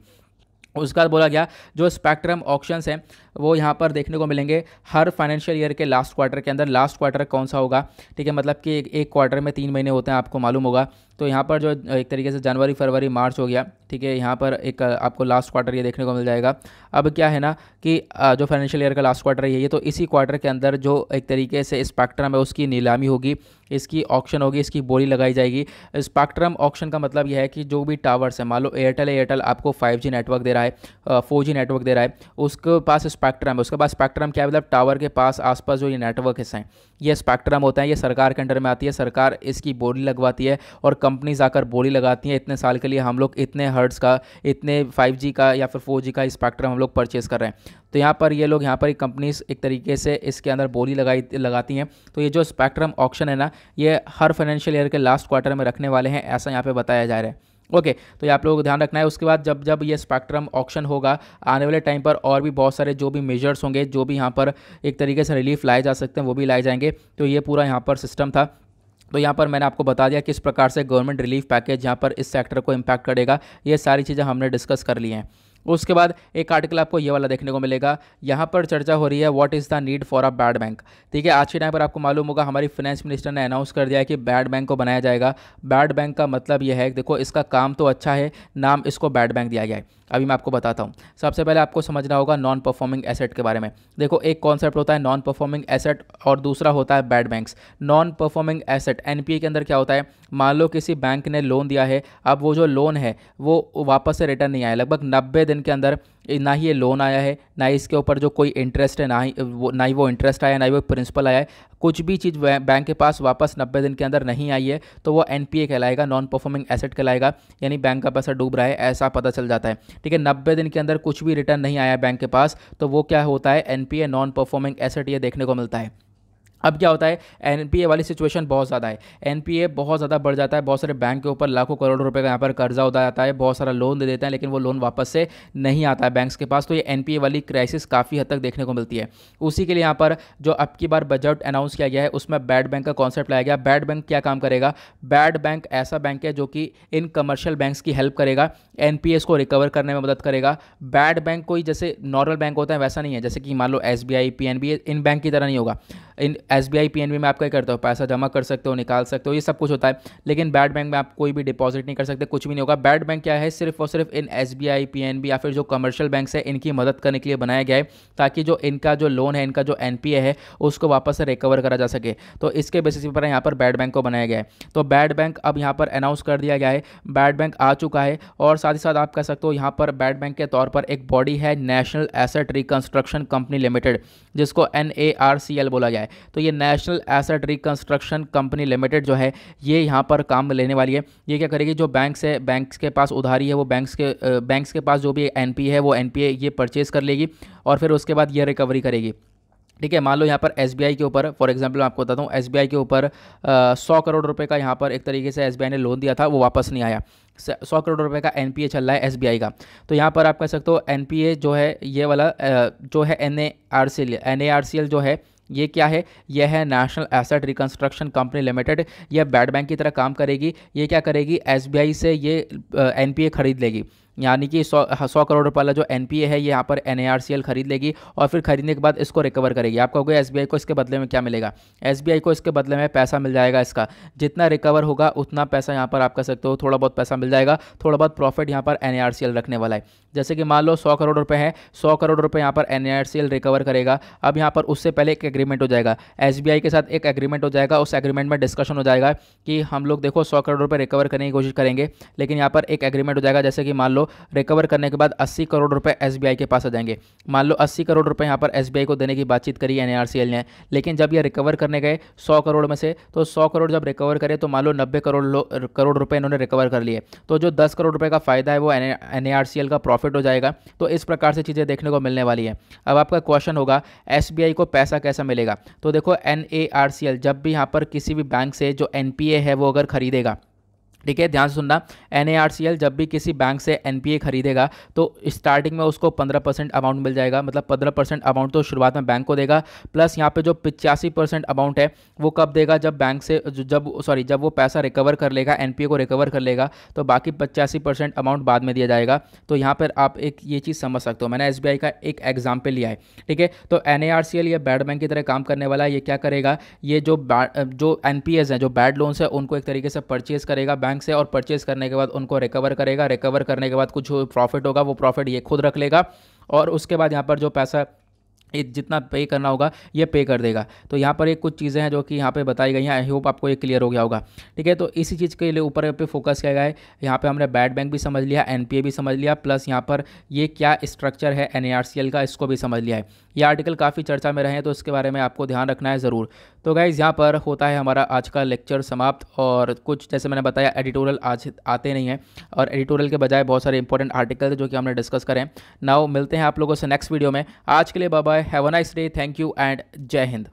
उसके बाद बोला गया जो स्पेक्ट्रम ऑक्शंस हैं वो यहाँ पर देखने को मिलेंगे हर फाइनेंशियल ईयर के लास्ट क्वार्टर के अंदर। लास्ट क्वार्टर कौन सा होगा, ठीक है, मतलब कि एक क्वार्टर में 3 महीने होते हैं, आपको मालूम होगा। तो यहाँ पर जो एक तरीके से जनवरी फरवरी मार्च हो गया, ठीक है, यहाँ पर एक आपको लास्ट क्वार्टर ये देखने को मिल जाएगा। अब क्या है ना कि जो फाइनेंशियल ईयर का लास्ट क्वार्टर है ये, तो इसी क्वार्टर के अंदर जो एक तरीके से स्पेक्ट्रम है उसकी नीलामी होगी, इसकी ऑक्शन होगी, इसकी बोली लगाई जाएगी। स्पेक्ट्रम ऑक्शन का मतलब यह है कि जो भी टावर्स है, मान लो एयरटेल आपको 5G नेटवर्क दे रहा है, 4G नेटवर्क दे रहा है, उसके पास स्पेक्ट्रम है। उसके पास स्पेक्ट्रम क्या है, मतलब टावर के पास आसपास जो ये नेटवर्क हिस्सा हैं ये स्पेक्ट्रम होता है, ये सरकार के अंडर में आती है, सरकार इसकी बोली लगवाती है और कंपनीज आकर बोली लगाती हैं इतने साल के लिए हम लोग इतने हर्ट्ज़ का, इतने 5G का या फिर 4G का स्पेक्ट्रम हम लोग परचेस कर रहे हैं। तो यहाँ पर ये लोग, यहाँ पर कंपनीज एक तरीके से इसके अंदर बोली लगाती हैं। तो ये जो स्पेक्ट्रम ऑक्शन है ना, ये हर फाइनेंशियल ईयर के लास्ट क्वार्टर में रखने वाले हैं, ऐसा यहाँ पे बताया जा रहा है। ओके, तो ये आप लोगों को ध्यान रखना है। उसके बाद जब जब ये स्पेक्ट्रम ऑक्शन होगा आने वाले टाइम पर और भी बहुत सारे जो भी मेजर्स होंगे, जो भी यहाँ पर एक तरीके से रिलीफ लाए जा सकते हैं वो भी लाए जाएंगे। तो ये पूरा यहाँ पर सिस्टम था। तो यहाँ पर मैंने आपको बता दिया किस प्रकार से गवर्नमेंट रिलीफ पैकेज यहाँ पर इस सेक्टर को इम्पैक्ट करेगा, ये सारी चीज़ें हमने डिस्कस कर ली हैं। उसके बाद एक आर्टिकल आपको ये वाला देखने को मिलेगा, यहाँ पर चर्चा हो रही है what is the need for a bad bank. ठीक है, आज के टाइम पर आपको मालूम होगा हमारी फाइनेंस मिनिस्टर ने अनाउंस कर दिया है कि बैड बैंक को बनाया जाएगा। बैड बैंक का मतलब यह है, देखो इसका काम तो अच्छा है, नाम इसको बैड बैंक दिया गया है। अभी मैं आपको बताता हूँ। सबसे पहले आपको समझना होगा नॉन परफॉर्मिंग एसेट के बारे में। देखो एक कॉन्सेप्ट होता है नॉन परफॉर्मिंग एसेट और दूसरा होता है bad banks. Non performing asset NPA के अंदर क्या होता है, मान लो किसी बैंक ने लोन दिया है, अब वो जो लोन है वो वापस से रिटर्न नहीं आया, लगभग 90 दिन के अंदर ना ही ये लोन आया है, ना ही इसके ऊपर जो कोई इंटरेस्ट है, ना ही वो इंटरेस्ट आया, ना ही वो प्रिंसिपल आया है, कुछ भी चीज़ बैंक के पास वापस 90 दिन के अंदर नहीं आई है, तो वो एनपीए कहलाएगा, नॉन परफॉर्मिंग एसेट कहलाएगा, यानी बैंक का पैसा डूब रहा है ऐसा पता चल जाता है। ठीक है, 90 दिन के अंदर कुछ भी रिटर्न नहीं आया बैंक के पास, तो वो क्या होता है, एनपीए, नॉन परफॉर्मिंग एसेट, ये देखने को मिलता है। अब क्या होता है, एनपीए वाली सिचुएशन बहुत ज़्यादा है, एनपीए बहुत ज़्यादा बढ़ जाता है, बहुत सारे बैंक के ऊपर लाखों करोड़ रुपए का यहाँ पर कर्जा उतार जाता है, बहुत सारा लोन दे देते हैं लेकिन वो लोन वापस से नहीं आता है बैंक्स के पास। तो ये एनपीए वाली क्राइसिस काफ़ी हद तक देखने को मिलती है। उसी के लिए यहाँ पर जो अब की बार बजट अनाउंस किया गया है उसमें बैड बैंक का कॉन्सेप्ट लाया गया। बैड बैंक क्या काम करेगा, बैड बैंक ऐसा बैंक है जो कि इन कमर्शियल बैंक्स की हेल्प करेगा, एनपीएस को रिकवर करने में मदद करेगा। बैड बैंक कोई जैसे नॉर्मल बैंक होता है वैसा नहीं है, जैसे कि मान लो एसबीआई, पीएनबी, इन बैंक की तरह नहीं होगा। इन एसबीआई, पीएनबी में आप क्या करते हो, पैसा जमा कर सकते हो, निकाल सकते हो, ये सब कुछ होता है। लेकिन बैड बैंक में आप कोई भी डिपॉजिट नहीं कर सकते, कुछ भी नहीं होगा। बैड बैंक क्या है, सिर्फ और सिर्फ इन एसबीआई, पीएनबी या फिर जो कमर्शियल बैंक्स है इनकी मदद करने के लिए बनाया गया है, ताकि जो इनका जो लोन है, इनका जो एनपीए है उसको वापस से रिकवर करा जा सके। तो इसके बेसिस पर यहाँ पर बैड बैंक को बनाया गया है। तो बैड बैंक अब यहाँ पर अनाउंस कर दिया गया है, बैड बैंक आ चुका है। और साथ ही साथ आप कह सकते हो यहाँ पर बैड बैंक के तौर पर एक बॉडी है national asset reconstruction company limited, जिसको NARCL बोला गया है। तो ये national asset reconstruction company limited जो है ये यहाँ पर काम लेने वाली है। ये क्या करेगी, जो बैंक्स है, बैंक्स के पास उधारी है, वो बैंक्स के पास जो भी एनपीए है वो एनपीए ये परचेज कर लेगी और फिर उसके बाद ये रिकवरी करेगी। ठीक है, मान लो यहाँ पर एसबीआई के ऊपर, फॉर एग्जांपल मैं आपको बताता हूँ, एसबीआई के ऊपर 100 करोड़ रुपए का यहाँ पर एक तरीके से एसबीआई ने लोन दिया था, वो वापस नहीं आया। 100 करोड़ रुपए का एनपीए चल रहा है एसबीआई का। तो यहाँ पर आप कह सकते हो एनपीए जो है ये वाला जो है NARCL जो है ये क्या है, यह है national asset reconstruction company limited. यह बैड बैंक की तरह काम करेगी। ये क्या करेगी, एसबीआई से ये एनपीए खरीद लेगी, यानी कि 100 करोड़ रुपये वाला जो एनपीए है ये यहाँ पर एनएआरसीएल खरीद लेगी और फिर खरीदने के बाद इसको रिकवर करेगी। आप कहोगे एसबीआई को इसके बदले में क्या मिलेगा, एसबीआई को इसके बदले में पैसा मिल जाएगा। इसका जितना रिकवर होगा उतना पैसा यहाँ पर आप कह सकते हो, थोड़ा बहुत पैसा मिल जाएगा, थोड़ा बहुत प्रॉफिट यहाँ पर एनएआरसीएल रखने वाला है। जैसे कि मान लो 100 करोड़ रुपए है, 100 करोड़ रुपए यहाँ पर एनएआरसीएल रिकवर करेगा। अब यहाँ पर उससे पहले एक एग्रीमेंट हो जाएगा, एसबीआई के साथ एक एग्रीमेंट हो जाएगा। उस एग्रीमेंट में डिस्कशन हो जाएगा कि हम लोग देखो 100 करोड़ रुपए रिकवर करने की कोशिश करेंगे, लेकिन यहाँ पर एक एग्रीमेंट हो जाएगा। जैसे कि मान लो रिकवर करने के बाद 80 करोड़ रुपए एसबीआई के पास आ जाएंगे। मान लो 80 करोड़ रुपए यहाँ पर एसबीआई को देने की बातचीत करी एनएआरसीएल ने, लेकिन जब ये रिकवर करने गए 100 करोड़ में से, तो 100 करोड़ जब रिकवर करे तो मान लो 90 करोड़ रुपए इन्होंने रिकवर कर लिए, तो जो 10 करोड़ रुपए का फायदा है वो एनएआरसीएल का प्रॉफिट हो जाएगा। तो इस प्रकार से चीज़ें देखने को मिलने वाली है। अब आपका क्वेश्चन होगा एसबीआई को पैसा कैसा मिलेगा, तो देखो एनएआरसीएल जब भी यहाँ पर किसी भी बैंक से जो एनपीए है वो अगर खरीदेगा, ठीक है, ध्यान से सुनना, एनएआरसीएल जब भी किसी बैंक से एनपीए खरीदेगा तो स्टार्टिंग में उसको 15% अमाउंट मिल जाएगा, मतलब 15% अमाउंट तो शुरुआत में बैंक को देगा, प्लस यहाँ पे जो 85% अमाउंट है वो कब देगा, जब बैंक से जब वो पैसा रिकवर कर लेगा, एनपीए को रिकवर कर लेगा, तो बाकी 85% अमाउंट बाद में दिया जाएगा। तो यहाँ पर आप एक ये चीज़ समझ सकते हो, मैंने एसबीआई का एक एग्जाम्पल लिया है, ठीक है। तो एनएआरसीएल ये बैड बैंक की तरह काम करने वाला है। ये क्या करेगा, ये जो एनपीएस हैं, जो बैड लोन्स है, उनको एक तरीके से परचेज करेगा बैंक से, और परचेज करने के बाद उनको रिकवर करेगा। रिकवर करने के बाद कुछ प्रॉफिट होगा, वो प्रॉफिट ये खुद रख लेगा, और उसके बाद यहाँ पर जो पैसा ये जितना पे करना होगा ये पे कर देगा। तो यहाँ पर एक कुछ चीज़ें हैं जो कि यहाँ पे बताई गई हैं। आई होप आपको ये क्लियर हो गया होगा, ठीक है। तो इसी चीज़ के लिए ऊपर पे फोकस किया गया है। यहाँ पे हमने बैड बैंक भी समझ लिया, एनपीए भी समझ लिया, प्लस यहाँ पर ये क्या स्ट्रक्चर है एनएआरसीएल का, इसको भी समझ लिया है। ये आर्टिकल काफ़ी चर्चा में रहे हैं, तो इसके बारे में आपको ध्यान रखना है ज़रूर। तो गाइज़ यहाँ पर होता है हमारा आज का लेक्चर समाप्त, और कुछ जैसे मैंने बताया एडिटोरियल आज आते नहीं हैं, और एडिटोरियल के बजाय बहुत सारे इंपॉर्टेंट आर्टिकल जो कि हमने डिस्कस करें। नाउ मिलते हैं आप लोगों से नेक्स्ट वीडियो में। आज के लिए bye bye, have a nice day, thank you and जय हिंद।